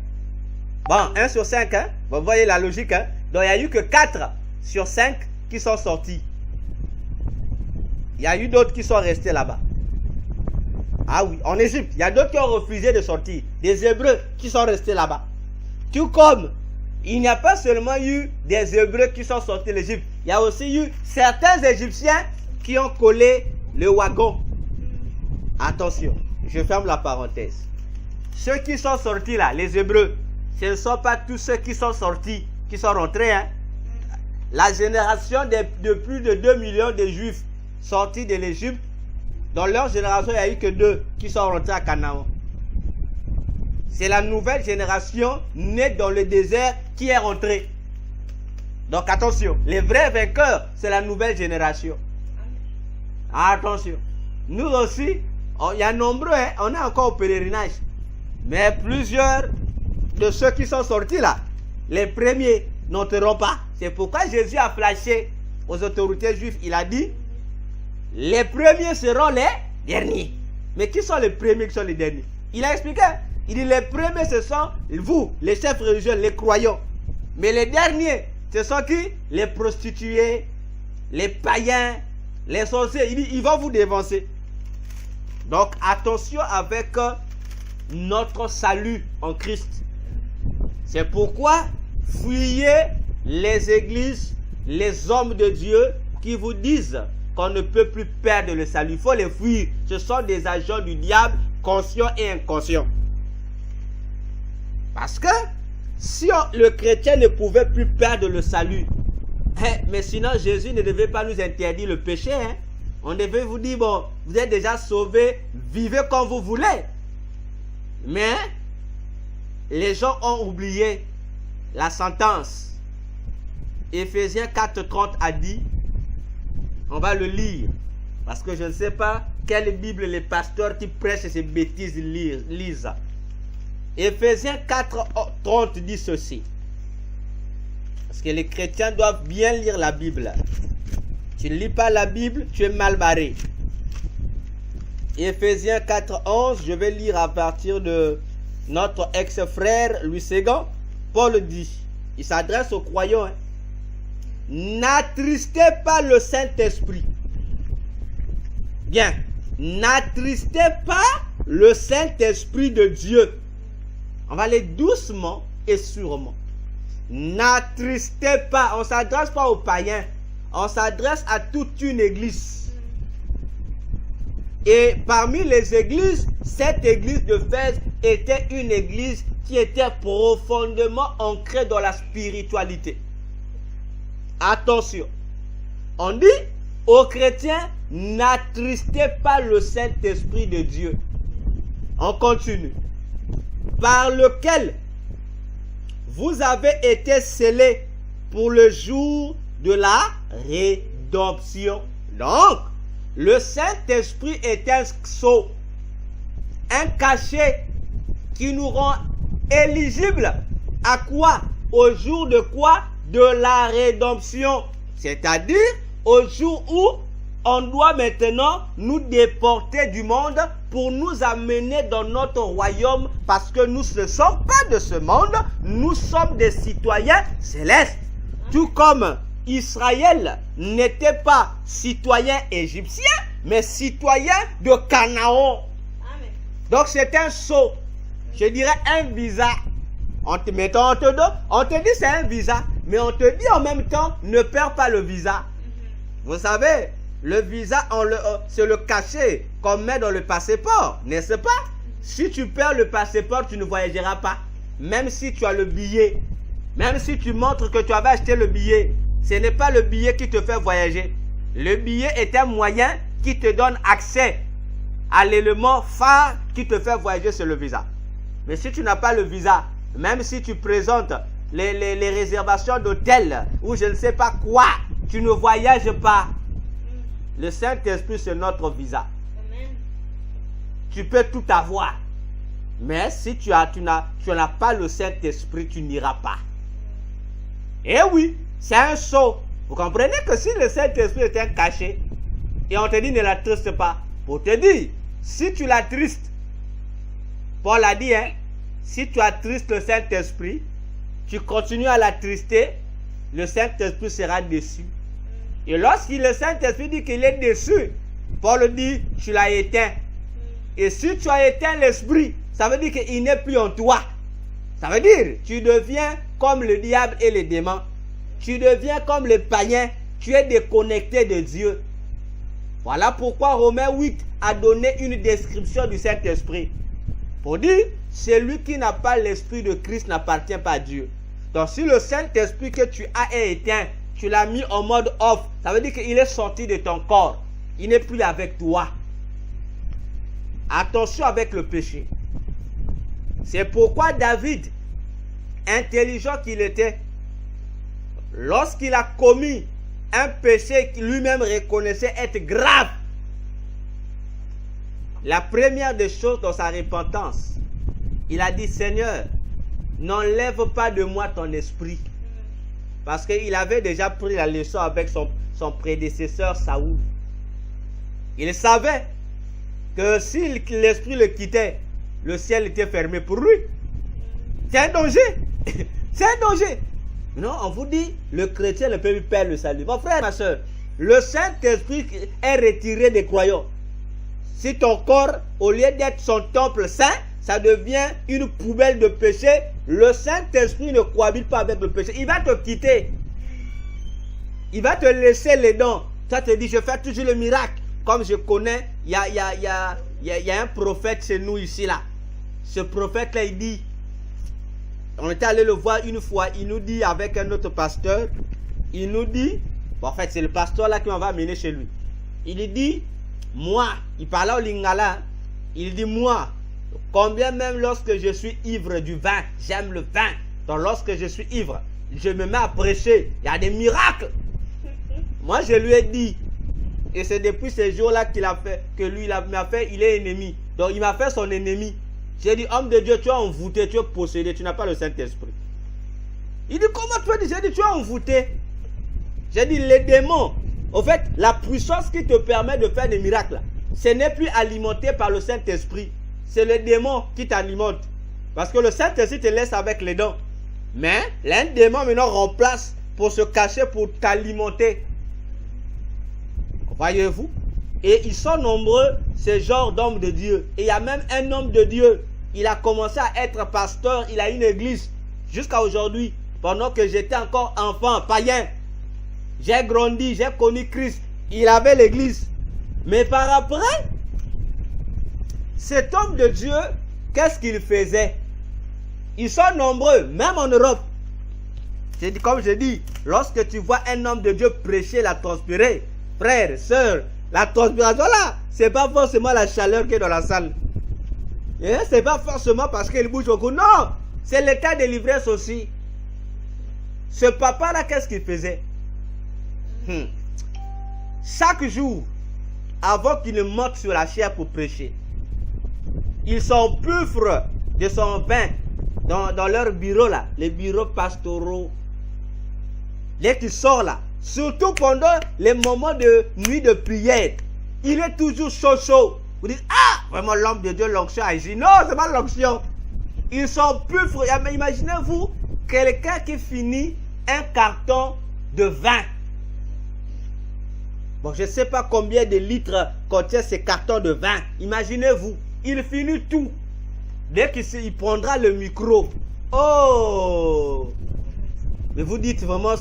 [SPEAKER 2] Bon, 1 sur 5, hein? Vous voyez la logique, hein? Donc, il n'y a eu que 4 sur 5 qui sont sortis. Il y a eu d'autres qui sont restés là-bas. Ah oui, en Égypte, il y a d'autres qui ont refusé de sortir. Des Hébreux qui sont restés là-bas. Tout comme, il n'y a pas seulement eu des Hébreux qui sont sortis de l'Égypte. Il y a aussi eu certains Égyptiens qui ont collé le wagon. Attention, je ferme la parenthèse. Ceux qui sont sortis là, les Hébreux, ce ne sont pas tous ceux qui sont sortis, qui sont rentrés. Hein. La génération de plus de 2 millions de Juifs sortis de l'Égypte, dans leur génération, il n'y a eu que 2 qui sont rentrés à Canaan. C'est la nouvelle génération née dans le désert qui est rentrée. Donc attention, les vrais vainqueurs, c'est la nouvelle génération. Attention, nous aussi, il y a nombreux, hein, on est encore au pèlerinage. Mais plusieurs de ceux qui sont sortis là, les premiers n'entreront pas. C'est pourquoi Jésus a flashé aux autorités juives. Il a dit, les premiers seront les derniers. Mais qui sont les premiers, qui sont les derniers? Il a expliqué. Il dit, les premiers, ce sont vous, les chefs religieux, les croyants. Mais les derniers, ce sont qui? Les prostituées, les païens, les sorciers. Il dit, ils vont vous dévancer. Donc, attention avec notre salut en Christ. C'est pourquoi fuyez les églises, les hommes de Dieu qui vous disent qu'on ne peut plus perdre le salut. Il faut les fuir. Ce sont des agents du diable, conscients et inconscients. Parce que si le chrétien ne pouvait plus perdre le salut, mais sinon Jésus ne devait pas nous interdire le péché. Hein. On devait vous dire, bon, vous êtes déjà sauvés, vivez comme vous voulez. Mais les gens ont oublié la sentence. Éphésiens 4:30 a dit, on va le lire, parce que je ne sais pas quelle Bible les pasteurs qui prêchent ces bêtises lisent. Éphésiens 4:30 dit ceci. Parce que les chrétiens doivent bien lire la Bible. Tu ne lis pas la Bible, tu es mal barré. Éphésiens 4:11, je vais lire à partir de notre ex-frère Louis Ségan. Paul dit, il s'adresse aux croyants, hein, n'attristez pas le Saint-Esprit. Bien, n'attristez pas le Saint-Esprit de Dieu. On va aller doucement et sûrement. N'attristez pas, on ne s'adresse pas aux païens, on s'adresse à toute une église. Et parmi les églises, cette église de Fès était une église qui était profondément ancrée dans la spiritualité. Attention, on dit aux chrétiens, n'attristez pas le Saint-Esprit de Dieu. On continue. Par lequel vous avez été scellés pour le jour de la rédemption. Donc, le Saint-Esprit est un sceau, un cachet qui nous rend éligibles à quoi? Au jour de quoi? De la rédemption. C'est-à-dire au jour où on doit maintenant nous déporter du monde pour nous amener dans notre royaume, parce que nous ne sommes pas de ce monde, nous sommes des citoyens célestes. Tout comme Israël n'était pas citoyen égyptien, mais citoyen de Canaan.
[SPEAKER 3] Amen.
[SPEAKER 2] Donc c'est un sceau, je dirais un visa. On te dit c'est un visa, mais on te dit en même temps, ne perds pas le visa. Vous savez, le visa, c'est le cachet qu'on met dans le passeport, n'est-ce pas? Si tu perds le passeport, tu ne voyageras pas. Même si tu as le billet, même si tu montres que tu avais acheté le billet, ce n'est pas le billet qui te fait voyager. Le billet est un moyen qui te donne accès à l'élément phare qui te fait voyager, c'est le visa. Mais si tu n'as pas le visa, même si tu présentes les réservations d'hôtel ou je ne sais pas quoi, tu ne voyages pas. Le Saint-Esprit, c'est notre visa.
[SPEAKER 3] Amen.
[SPEAKER 2] Tu peux tout avoir. Mais si tu n'as pas le Saint-Esprit, tu n'iras pas. Eh oui, c'est un sceau. Vous comprenez que si le Saint-Esprit est un cachet, et on te dit ne l'attriste pas, pour te dire, si tu l'attristes, Paul a dit, hein, si tu attristes le Saint-Esprit, tu continues à l'attrister, le Saint-Esprit sera déçu. Et lorsque le Saint-Esprit dit qu'il est déçu, Paul dit, tu l'as éteint. Et si tu as éteint l'esprit, ça veut dire qu'il n'est plus en toi. Ça veut dire, tu deviens comme le diable et les démons. Tu deviens comme les païens. Tu es déconnecté de Dieu. Voilà pourquoi Romains 8 a donné une description du Saint-Esprit. Pour dire, celui qui n'a pas l'esprit de Christ n'appartient pas à Dieu. Donc si le Saint-Esprit que tu as est éteint, tu l'as mis en mode off, ça veut dire qu'il est sorti de ton corps. Il n'est plus avec toi. Attention avec le péché. C'est pourquoi David, intelligent qu'il était, lorsqu'il a commis un péché qu'il lui-même reconnaissait être grave, la première des choses dans sa repentance, il a dit, Seigneur, n'enlève pas de moi ton esprit. Parce qu'il avait déjà pris la leçon avec son prédécesseur Saoul. Il savait que si l'esprit le quittait, le ciel était fermé pour lui. C'est un danger. C'est un danger. Non, on vous dit, le chrétien ne peut plus perdre le salut. Mon frère, ma soeur, le Saint-Esprit est retiré des croyants. Si ton corps, au lieu d'être son temple saint, ça devient une poubelle de péché, le Saint-Esprit ne cohabite pas avec le péché. Il va te quitter. Il va te laisser les dents. Ça te dit, je fais toujours le miracle. Comme je connais, il y a un prophète chez nous ici là. Ce prophète-là, il dit, on était allé le voir une fois, il nous dit avec un autre pasteur, il nous dit, bon, en fait c'est le pasteur là qui m'avait amené chez lui. Il dit, moi, il parlait au lingala, il dit, moi, combien même lorsque je suis ivre du vin, j'aime le vin. Donc lorsque je suis ivre, je me mets à prêcher, il y a des miracles. Moi je lui ai dit, et c'est depuis ces jours-là qu'il a fait, que lui m'a fait, il est ennemi. Donc il m'a fait son ennemi. J'ai dit, homme de Dieu, tu es envoûté, tu es possédé, tu n'as pas le Saint-Esprit. Il dit, comment tu as dit? J'ai dit, tu es envoûté. J'ai dit, les démons, en fait, la puissance qui te permet de faire des miracles, ce n'est plus alimenté par le Saint-Esprit. C'est le démon qui t'alimente. Parce que le Saint-Esprit te laisse avec les dents. Mais l'un démon maintenant remplace pour se cacher, pour t'alimenter. Voyez-vous? Et ils sont nombreux, ces genres d'hommes de Dieu. Et il y a même un homme de Dieu. Il a commencé à être pasteur, il a une église. Jusqu'à aujourd'hui, pendant que j'étais encore enfant, païen. J'ai grandi, j'ai connu Christ. Il avait l'église. Mais par après, cet homme de Dieu, qu'est-ce qu'il faisait? Ils sont nombreux, même en Europe. Comme je dis, lorsque tu vois un homme de Dieu prêcher la transpirer, frère, sœur, la transpiration là, c'est pas forcément la chaleur qui est dans la salle. C'est pas forcément parce qu'il bouge beaucoup. Non, c'est l'état de l'ivresse aussi. Ce papa là, qu'est-ce qu'il faisait? Chaque jour, avant qu'il ne monte sur la chaire pour prêcher, ils s'empoufrent de son vin dans leur bureau là, les bureaux pastoraux. Dès qu'il sort là, surtout pendant les moments de nuit de prière, il est toujours chaud. Vous dites, ah, vraiment l'homme de Dieu, l'onction agit. Non, c'est pas l'onction. Ils s'empoufrent. Imaginez-vous quelqu'un qui finit un carton de vin. Bon, je ne sais pas combien de litres contient ces cartons de vin. Imaginez-vous, il finit tout. Dès qu'il prendra le micro. Oh! Mais vous dites vraiment,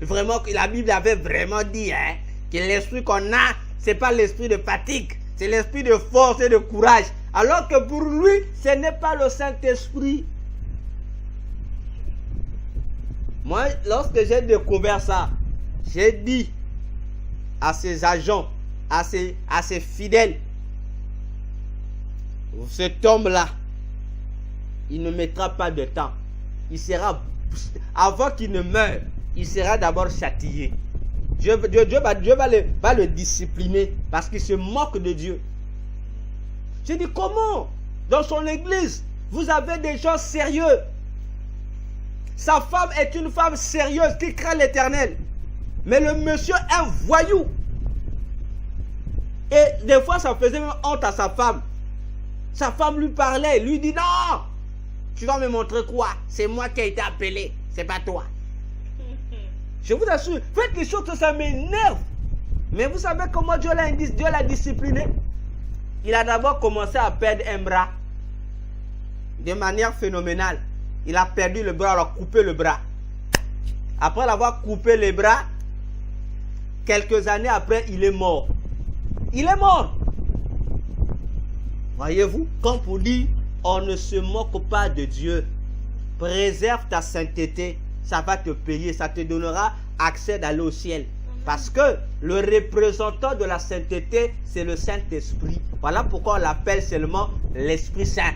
[SPEAKER 2] vraiment que la Bible avait vraiment dit hein, que l'esprit qu'on a, ce n'est pas l'esprit de fatigue, c'est l'esprit de force et de courage. Alors que pour lui, ce n'est pas le Saint-Esprit. Moi, lorsque j'ai découvert ça, j'ai dit à ses agents, à ses fidèles, cet homme-là, il ne mettra pas de temps. Il sera, avant qu'il ne meure, il sera d'abord châtié. Dieu va le discipliner parce qu'il se moque de Dieu. J'ai dit, comment? Dans son église, vous avez des gens sérieux. Sa femme est une femme sérieuse qui craint l'Éternel. Mais le monsieur est un voyou. Et des fois, ça faisait même honte à sa femme. Sa femme lui parlait, lui dit, non, tu vas me montrer quoi? C'est moi qui ai été appelé, c'est pas toi. Je vous assure, faites les choses que ça m'énerve. Mais vous savez comment Dieu l'a discipliné? Il a d'abord commencé à perdre un bras. De manière phénoménale. Il a perdu le bras, il a coupé le bras. Après l'avoir coupé les bras, quelques années après, il est mort. Il est mort. Voyez-vous, quand on dit, on ne se moque pas de Dieu. Préserve ta sainteté. Ça va te payer, ça te donnera accès d'aller au ciel. Parce que le représentant de la sainteté, c'est le Saint-Esprit. Voilà pourquoi on l'appelle seulement l'Esprit Saint.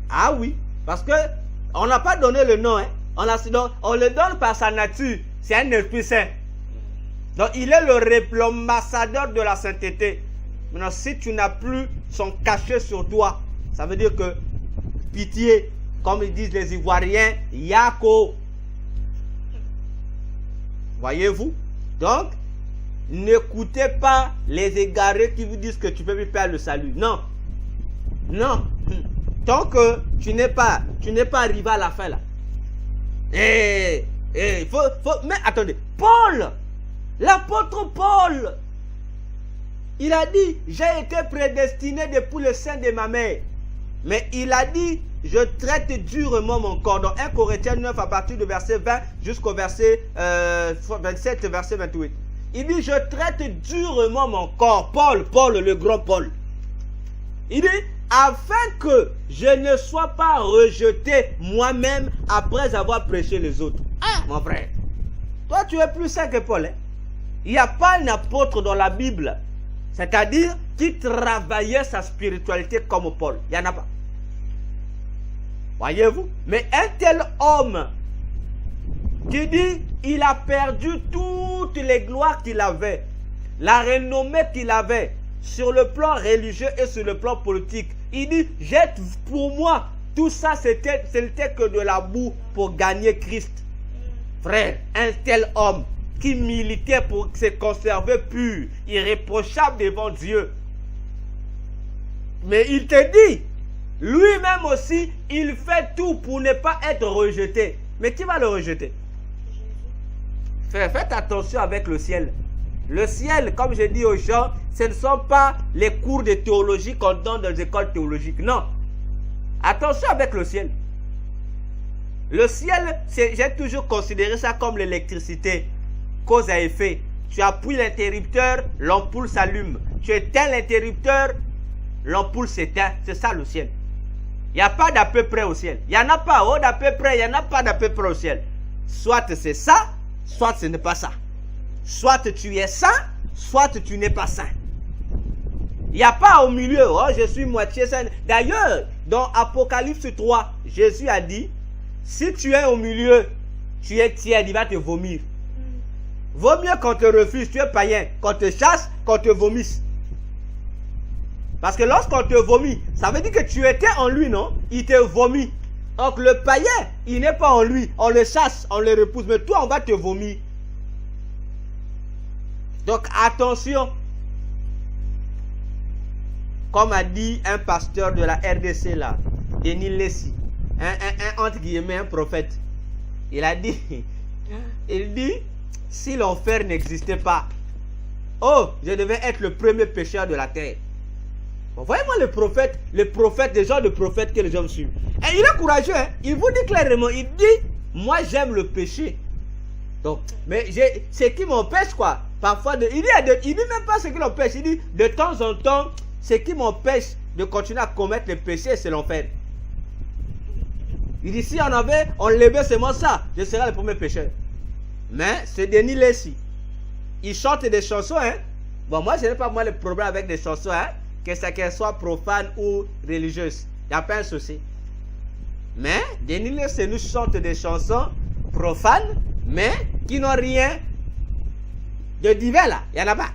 [SPEAKER 2] Ah oui, parce que on n'a pas donné le nom. Hein. On le donne par sa nature. C'est un Esprit Saint. Donc il est l'ambassadeur de la sainteté. Maintenant, si tu n'as plus son cachet sur toi, ça veut dire que pitié, comme ils disent les Ivoiriens, Yako. Voyez-vous? Donc, n'écoutez pas les égarés qui vous disent que tu peux plus faire le salut. Non. Non. Tant que tu n'es pas arrivé à la fin là. Mais attendez, Paul, l'apôtre Paul, il a dit, j'ai été prédestiné depuis le sein de ma mère. Mais il a dit, je traite durement mon corps. Dans 1 Corinthiens 9, à partir du verset 20 jusqu'au verset 27, verset 28. Il dit, je traite durement mon corps. Paul, le grand Paul. Il dit, afin que je ne sois pas rejeté moi-même après avoir prêché les autres. Ah, mon frère, toi tu es plus saint que Paul. Hein? Il n'y a pas un apôtre dans la Bible, c'est-à-dire qui travaillait sa spiritualité comme Paul. Il n'y en a pas. Voyez-vous? Mais un tel homme qui dit, il a perdu toutes les gloires qu'il avait, la renommée qu'il avait sur le plan religieux et sur le plan politique. Il dit, jette pour moi Tout ça, c'était que de la boue pour gagner Christ. Frère, un tel homme qui militait pour se conserver pur, irréprochable devant Dieu. Mais il te dit, lui-même aussi, il fait tout pour ne pas être rejeté. Mais qui va le rejeter? Frère, faites attention avec le ciel. Le ciel, comme je dis aux gens, ce ne sont pas les cours de théologie qu'on donne dans les écoles théologiques. Non. Attention avec le ciel. Le ciel, j'ai toujours considéré ça comme l'électricité. Cause à effet. Tu appuies l'interrupteur, l'ampoule s'allume. Tu éteins l'interrupteur, l'ampoule s'éteint. C'est ça le ciel. Il n'y a pas d'à peu près au ciel. Il n'y en a pas d'à peu près, il n'y en a pas d'à peu près au ciel. Soit c'est ça, soit ce n'est pas ça. Soit tu es saint, soit tu n'es pas saint. Il n'y a pas au milieu. Oh, je suis moitié saint. D'ailleurs, dans Apocalypse 3, Jésus a dit, si tu es au milieu, tu es tiède, il va te vomir. Vaut mieux qu'on te refuse, tu es païen, qu'on te chasse, qu'on te vomisse. Parce que lorsqu'on te vomit, ça veut dire que tu étais en lui, non? Il te vomit. Donc le païen, il n'est pas en lui. On le chasse, on le repousse, mais toi, on va te vomir. Donc attention. Comme a dit un pasteur de la RDC là, Denis Lessi, entre guillemets un prophète, il a dit, si l'enfer n'existait pas, oh, je devais être le premier pécheur de la terre. Bon, voyez-moi le prophète, des gens de prophètes que les hommes suivent. Et il est courageux, hein? Il vous dit clairement, il dit, moi j'aime le péché. Donc, mais ce qui m'empêche quoi, parfois, il dit même pas ce qui m'empêche, il dit, de temps en temps, ce qui m'empêche de continuer à commettre les péchés, c'est l'enfer. Il dit, si on levait seulement ça, je serais le premier pécheur. Mais c'est Denis Lessi. Il chante des chansons, hein. Bon, moi, je n'ai pas le problème avec des chansons, hein. Qu'elles soient profanes ou religieuses. Il n'y a pas un souci. Mais Denis Lessi nous chante des chansons profanes, mais qui n'ont rien de divin là. Il n'y en a pas.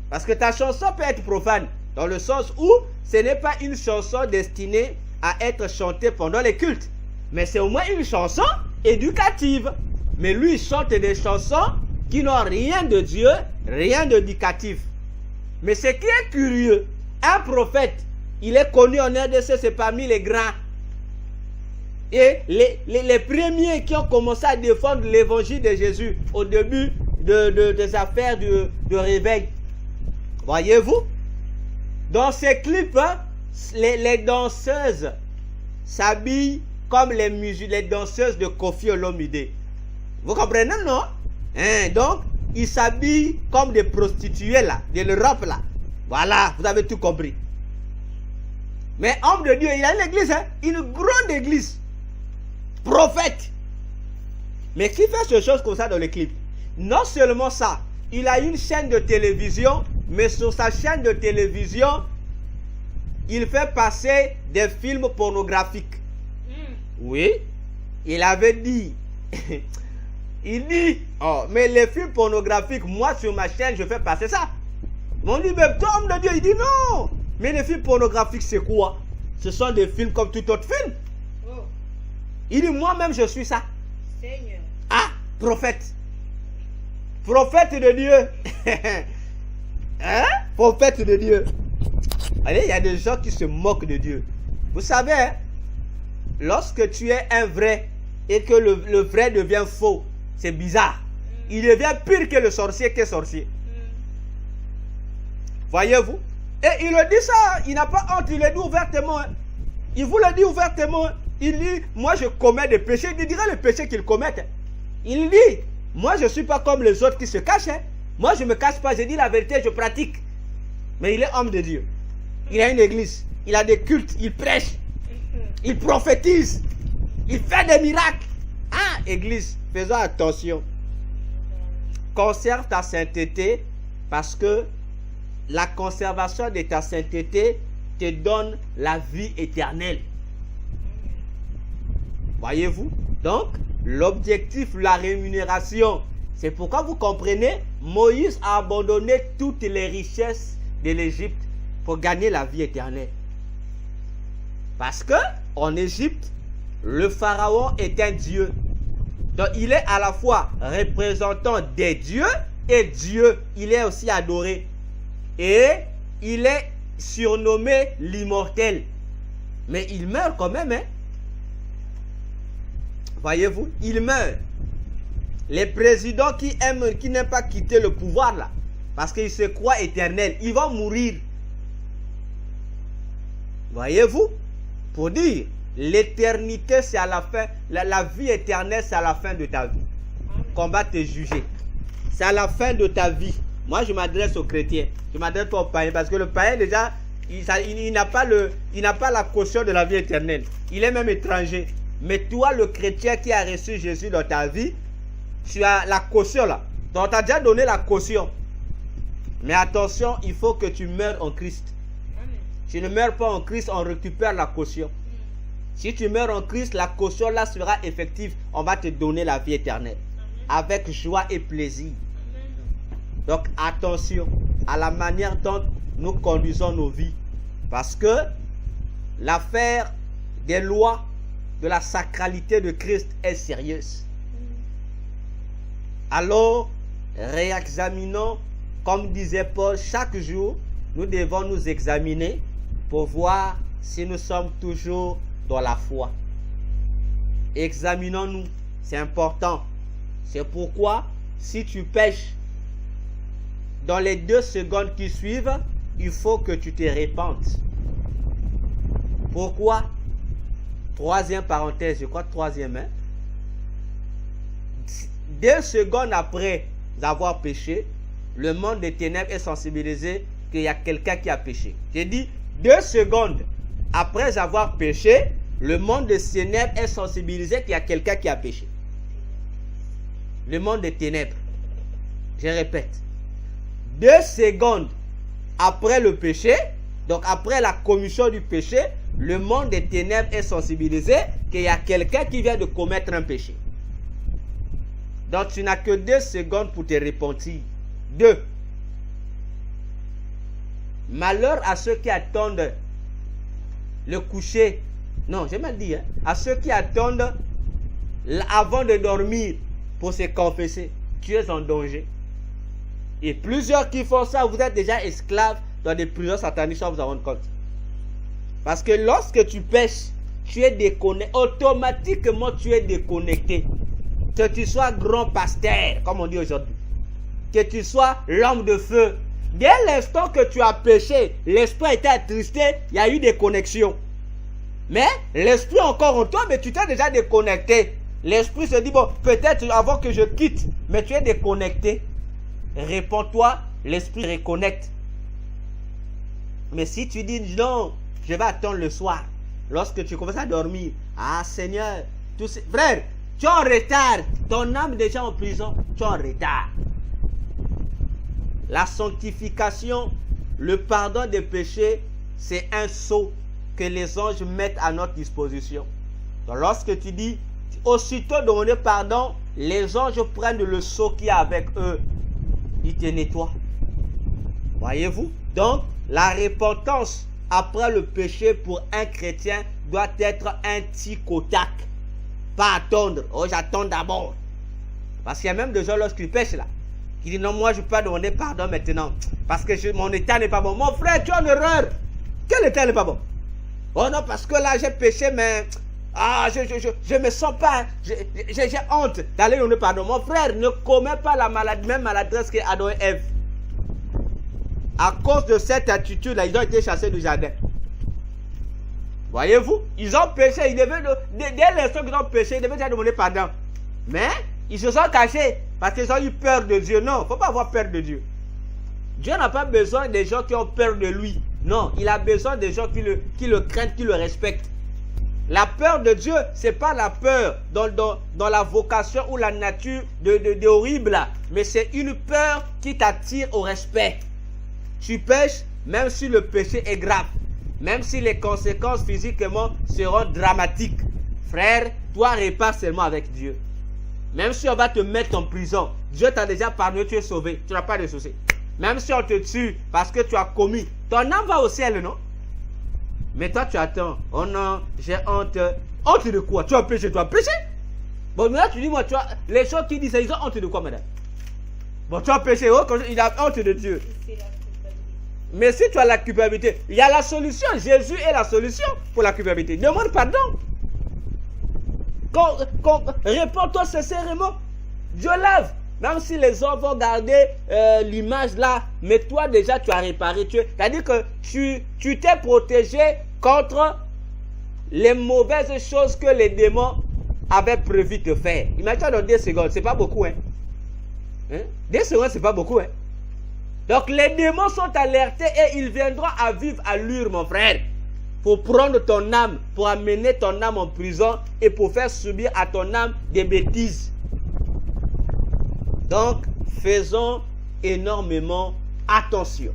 [SPEAKER 2] Parce que ta chanson peut être profane, dans le sens où ce n'est pas une chanson destinée à être chantée pendant les cultes. Mais c'est au moins une chanson éducative. Mais lui, il chante des chansons qui n'ont rien de Dieu, rien d'éducatif. Mais ce qui est curieux, un prophète, il est connu en RDC, c'est parmi les grands. Et les premiers qui ont commencé à défendre l'évangile de Jésus au début des affaires de réveil. Voyez-vous? Dans ces clips, hein, les danseuses s'habillent comme les danseuses de Koffi Olomide. Vous comprenez, non? Hein, donc, ils s'habillent comme des prostituées là, de l'Europe là. Voilà, vous avez tout compris. Mais homme de Dieu, il a une église, hein, une grande église. Prophète. Mais qui fait ces choses comme ça dans les clips? Non seulement ça, il a une chaîne de télévision, mais sur sa chaîne de télévision, il fait passer des films pornographiques. Oui, il avait dit, il dit, oh, mais les films pornographiques, moi sur ma chaîne, je fais passer ça. On dit, mais toi, homme de Dieu, il dit non. Mais les films pornographiques, c'est quoi? Ce sont des films comme tout autre film. Oh. Il dit, moi-même, je suis ça. Seigneur. Ah, prophète. Prophète de Dieu. Hein? Prophète de Dieu. Allez, il y a des gens qui se moquent de Dieu. Vous savez, hein, lorsque tu es un vrai et que le vrai devient faux, c'est bizarre. Il devient pire que le sorcier qui est sorcier. Voyez-vous? Et il le dit ça, il n'a pas honte, il le dit ouvertement. Hein. Il vous le dit ouvertement. Il dit, moi je commets des péchés. Il dirait les péchés qu'il commette. Il dit, moi je ne suis pas comme les autres qui se cachent. Hein. Moi je ne me cache pas, je dis la vérité, je pratique. Mais il est homme de Dieu. Il a une église, il a des cultes, il prêche, il prophétise, il fait des miracles. Ah, église, faisons attention. Conserve ta sainteté parce que la conservation de ta sainteté te donne la vie éternelle. Voyez-vous? Donc, l'objectif, la rémunération, c'est pourquoi vous comprenez, Moïse a abandonné toutes les richesses de l'Égypte pour gagner la vie éternelle. Parce que en Égypte, le pharaon est un dieu. Donc il est à la fois représentant des dieux et Dieu. Il est aussi adoré. Et il est surnommé l'immortel. Mais il meurt quand même, hein. Voyez-vous, il meurt. Les présidents qui n'aiment pas quitter le pouvoir là, parce qu'ils se croient éternels, ils vont mourir. Voyez-vous, pour dire, l'éternité c'est à la fin, la vie éternelle c'est à la fin de ta vie. Qu'on va te juger. C'est à la fin de ta vie. Moi je m'adresse aux chrétiens, je m'adresse pas aux païens, parce que le païen déjà, il n'a pas la caution de la vie éternelle. Il est même étranger. Mais toi le chrétien qui a reçu Jésus dans ta vie, tu as la caution là. Donc tu as déjà donné la caution. Mais attention, il faut que tu meurs en Christ. Si tu ne meurs pas en Christ, on récupère la caution. Si tu meurs en Christ, la caution là sera effective. On va te donner la vie éternelle. Avec joie et plaisir. Donc attention à la manière dont nous conduisons nos vies. Parce que l'affaire des lois de la sacralité de Christ est sérieuse. Alors, réexaminons, comme disait Paul, chaque jour, nous devons nous examiner pour voir si nous sommes toujours dans la foi. Examinons-nous, c'est important. C'est pourquoi, si tu pêches, dans les 2 secondes qui suivent, il faut que tu te répandes. Pourquoi? Troisième parenthèse, je crois troisième. 2 secondes après avoir péché, le monde des ténèbres est sensibilisé qu'il y a quelqu'un qui a péché. J'ai dit 2 secondes après avoir péché, le monde des ténèbres est sensibilisé qu'il y a quelqu'un qui a péché. Le monde des ténèbres. Je répète. 2 secondes après le péché, donc après la commission du péché, le monde des ténèbres est sensibilisé qu'il y a quelqu'un qui vient de commettre un péché. Donc tu n'as que 2 secondes pour te repentir. 2. Malheur à ceux qui attendent le coucher. Non, j'ai mal dit. Hein? À ceux qui attendent avant de dormir pour se confesser. Tu es en danger. Et plusieurs qui font ça, vous êtes déjà esclaves dans des prisons sataniques sans vous en rendre compte. Parce que lorsque tu pêches, tu es déconnecté. Automatiquement, tu es déconnecté. Que tu sois grand pasteur, comme on dit aujourd'hui. Que tu sois l'homme de feu. Dès l'instant que tu as péché, l'esprit était attristé, il y a eu des connexions. Mais l'esprit encore en toi, mais tu t'es déjà déconnecté. L'esprit se dit, bon, peut-être avant que je quitte, mais tu es déconnecté. Réponds-toi, l'esprit reconnecte. Mais si tu dis, non, je vais attendre le soir, lorsque tu commences à dormir, ah Seigneur, frère, tu es en retard, ton âme est déjà en prison, tu es en retard. La sanctification, le pardon des péchés, c'est un sceau que les anges mettent à notre disposition. Donc lorsque tu dis, aussitôt demander pardon, les anges prennent le sceau qui est avec eux. Ils te nettoient. Voyez-vous? Donc, la repentance après le péché pour un chrétien doit être un tic au tac. Pas attendre. Oh, j'attends d'abord. Parce qu'il y a même des gens lorsqu'ils pêchent là, qui disent non, moi je peux pas demander pardon maintenant. Parce que mon état n'est pas bon. Mon frère, tu es en erreur. Quel état n'est pas bon? Oh non, parce que là j'ai péché, mais je me sens pas, j'ai honte d'aller demander pardon. Mon frère, ne commets pas la même maladresse que Adam et Ève. À cause de cette attitude-là, ils ont été chassés du jardin. Voyez-vous, ils ont péché, dès l'instant qu'ils ont péché, ils devaient déjà demander pardon. Mais ils se sont cachés parce qu'ils ont eu peur de Dieu. Non, il ne faut pas avoir peur de Dieu. Dieu n'a pas besoin des gens qui ont peur de lui. Non, il a besoin des gens qui le craignent, qui le respectent. La peur de Dieu, ce n'est pas la peur dans la vocation ou la nature de horrible là, mais c'est une peur qui t'attire au respect. Tu pêches, même si le péché est grave, même si les conséquences physiquement seront dramatiques. Frère, toi répare seulement avec Dieu. Même si on va te mettre en prison, Dieu t'a déjà pardonné, tu es sauvé, tu n'as pas de souci. Même si on te tue parce que tu as commis, ton âme va au ciel, non? Mais toi, tu attends. Oh non, j'ai honte. Honte de quoi? Tu as péché, tu as péché. Bon, mais là, tu dis, moi, tu vois, les choses qui disent, ils ont honte de quoi, madame? Bon, tu as péché, oh, il a honte de Dieu.
[SPEAKER 3] C'est la culpabilité.
[SPEAKER 2] Mais si tu as la culpabilité, il y a la solution. Jésus est la solution pour la culpabilité. Demande pardon. Réponds-toi sincèrement. Dieu lave. Même si les hommes vont garder l'image là, mais toi déjà tu as réparé. C'est-à-dire que tu t'es protégé contre les mauvaises choses que les démons avaient prévu de faire. Imagine dans 2 secondes, c'est pas beaucoup. Hein? 2 secondes, c'est pas beaucoup. Hein? Donc les démons sont alertés et ils viendront à vivre à l'ure, mon frère. Pour prendre ton âme, pour amener ton âme en prison et pour faire subir à ton âme des bêtises. Donc, faisons énormément attention.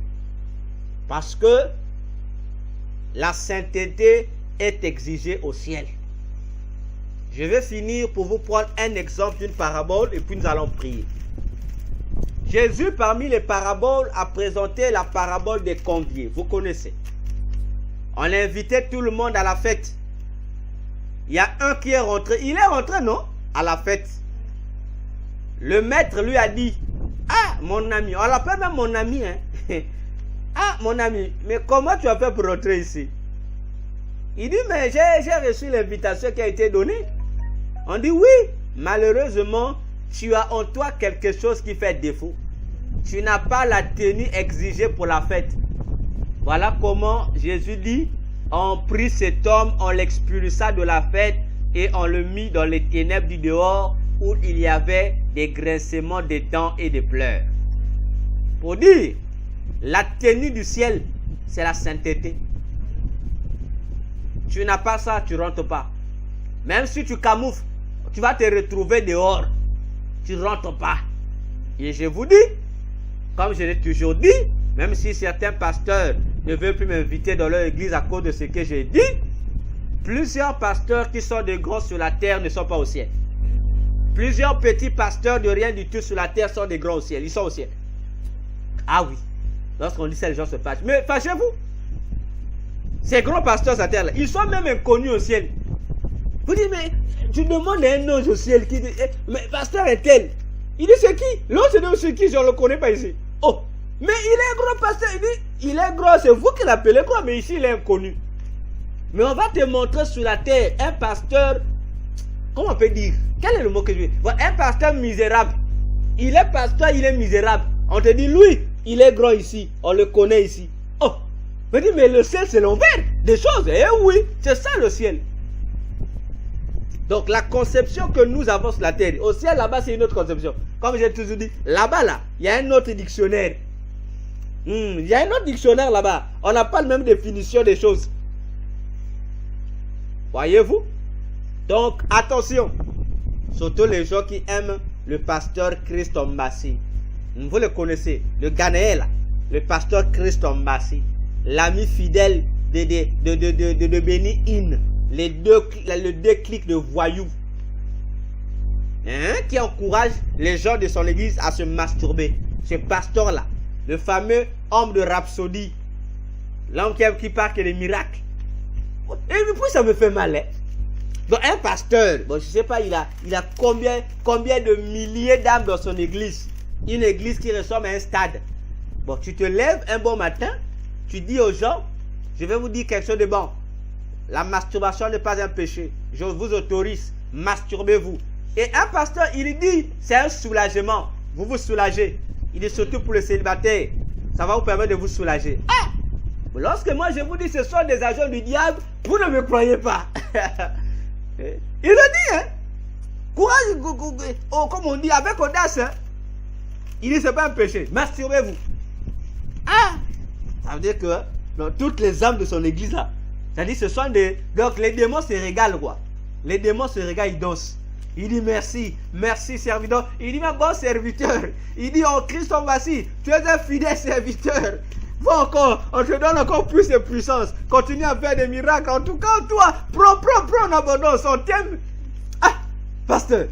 [SPEAKER 2] Parce que la sainteté est exigée au ciel. Je vais finir pour vous prendre un exemple d'une parabole et puis nous allons prier. Jésus, parmi les paraboles, a présenté la parabole des conviés. Vous connaissez. On a invité tout le monde à la fête. Il y a un qui est rentré. Il est rentré, non? À la fête. Le maître lui a dit, ah, mon ami, on l'appelle même mon ami, hein. Ah, mon ami, mais comment tu as fait pour rentrer ici? Il dit, mais j'ai reçu l'invitation qui a été donnée. On dit, oui, malheureusement, tu as en toi quelque chose qui fait défaut. Tu n'as pas la tenue exigée pour la fête. Voilà comment Jésus dit, on prit cet homme, on l'expulsa de la fête et on le mit dans les ténèbres du dehors où il y avait des grincements de dents et des pleurs. Pour dire, la tenue du ciel, c'est la sainteté. Tu n'as pas ça, tu ne rentres pas. Même si tu camoufles, tu vas te retrouver dehors. Tu ne rentres pas. Et je vous dis, comme je l'ai toujours dit, même si certains pasteurs ne veulent plus m'inviter dans leur église à cause de ce que j'ai dit, plusieurs pasteurs qui sont de grands sur la terre ne sont pas au ciel. Plusieurs petits pasteurs de rien du tout sur la terre sont des grands au ciel. Ils sont au ciel. Ah oui. Lorsqu'on dit ça, les gens se fâchent. Mais fâchez-vous. Ces grands pasteurs sur la terre, là, ils sont même inconnus au ciel. Vous dites, mais tu demandes à un ange au ciel qui dit, mais pasteur est tel. Il dit, c'est qui? L'autre dit, c'est qui? Je ne le connais pas ici. Oh, mais il est grand pasteur. Il dit, il est grand, c'est vous qui l'appelez grand, mais ici il est inconnu. Mais on va te montrer sur la terre un pasteur, comment on peut dire? Quel est le mot que je veux dire? Un pasteur misérable. Il est pasteur, il est misérable. On te dit, lui, il est grand ici. On le connaît ici. Oh, mais le ciel c'est l'envers des choses. Eh oui, c'est ça le ciel. Donc la conception que nous avons sur la terre, au ciel là-bas c'est une autre conception. Comme j'ai toujours dit, là-bas là, il y a un autre dictionnaire. Il y a un autre dictionnaire là-bas. On n'a pas la même définition des choses. Voyez-vous? Donc attention. Surtout les gens qui aiment le pasteur Christophe Mbassi. Vous le connaissez, le Ghanéen là. Le pasteur Christophe Mbassi. L'ami fidèle de Benny Hinn. Le déclic de voyous. Qui encourage les gens de son église à se masturber. Ce pasteur là. Le fameux homme de Rhapsodie. L'homme qui parle que des miracles. Et puis ça me fait mal. Hein? Donc un pasteur, bon, je ne sais pas, il a combien de milliers d'âmes dans son église. Une église qui ressemble à un stade. Bon, tu te lèves un bon matin, tu dis aux gens, je vais vous dire quelque chose de bon. La masturbation n'est pas un péché. Je vous autorise, masturbez-vous. Et un pasteur, il dit, c'est un soulagement. Vous vous soulagez. Il dit surtout pour les célibataires. Ça va vous permettre de vous soulager. Ah! Lorsque moi je vous dis ce sont des agents du diable, vous ne me croyez pas. Il le dit, hein. Courage, oh, comme on dit, avec audace. Hein? Il dit, c'est pas un péché. Masturbez-vous. Ah! Ça veut dire que dans toutes les âmes de son église là, ça dit ce sont des... Donc les démons se régalent quoi. Les démons se régalent, ils dansent. Il dit merci, merci serviteur. Il dit mais bon serviteur. Il dit oh Christophe Mbassi, tu es un fidèle serviteur. Va encore, on te donne encore plus de puissance. Continue à faire des miracles. En tout cas, toi, prends en abondance. On t'aime. Ah, pasteur.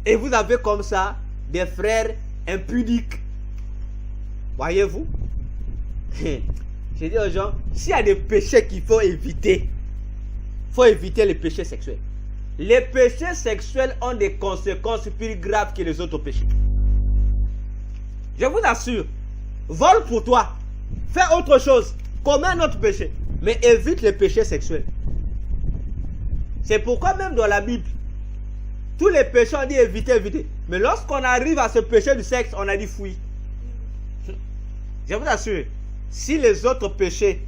[SPEAKER 2] Et vous avez comme ça des frères impudiques. Voyez-vous? Je dis aux gens, s'il y a des péchés qu'il faut éviter les péchés sexuels. Les péchés sexuels ont des conséquences plus graves que les autres péchés. Je vous assure, vole pour toi, fais autre chose, commets un autre péché, mais évite les péchés sexuels. C'est pourquoi même dans la Bible, tous les péchés on dit éviter, éviter. Mais lorsqu'on arrive à ce péché du sexe, on a dit fuis. Je vous assure, si les autres péchés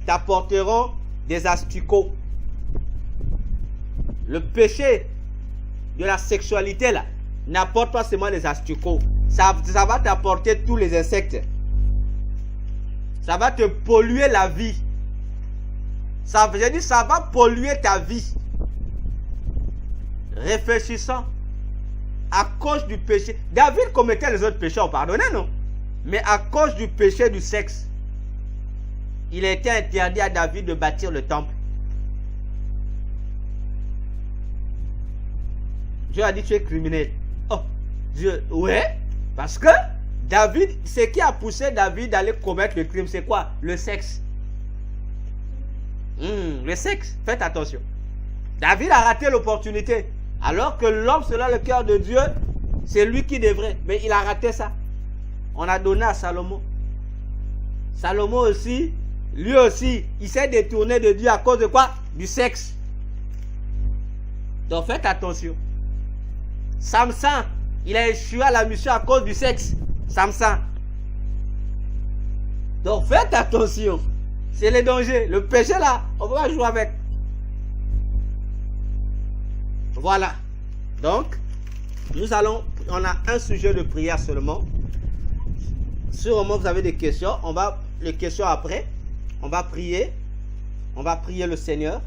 [SPEAKER 2] t'apporteront des asticots, le péché de la sexualité là, n'apporte pas seulement les asticots. Ça va t'apporter tous les insectes. Ça va te polluer la vie. Ça va polluer ta vie. Réfléchissant. À cause du péché. David commettait les autres péchés, on pardonnait, non? Mais à cause du péché du sexe, il a été interdit à David de bâtir le temple. Dieu a dit tu es criminel. Oh, Dieu, ouais. Parce que David, ce qui a poussé David d'aller commettre le crime, c'est quoi? Le sexe. Le sexe, faites attention. David a raté l'opportunité. Alors que l'homme selon le cœur de Dieu, c'est lui qui devrait. Mais il a raté ça. On a donné à Salomon. Salomon aussi, lui aussi, il s'est détourné de Dieu à cause de quoi? Du sexe. Donc faites attention. Samson, il a échoué à la mission à cause du sexe. Samson. Donc faites attention. C'est le danger. Le péché là, on va jouer avec. Voilà. Donc, on a un sujet de prière seulement. Sûrement vous avez des questions. Les questions après. On va prier. On va prier le Seigneur.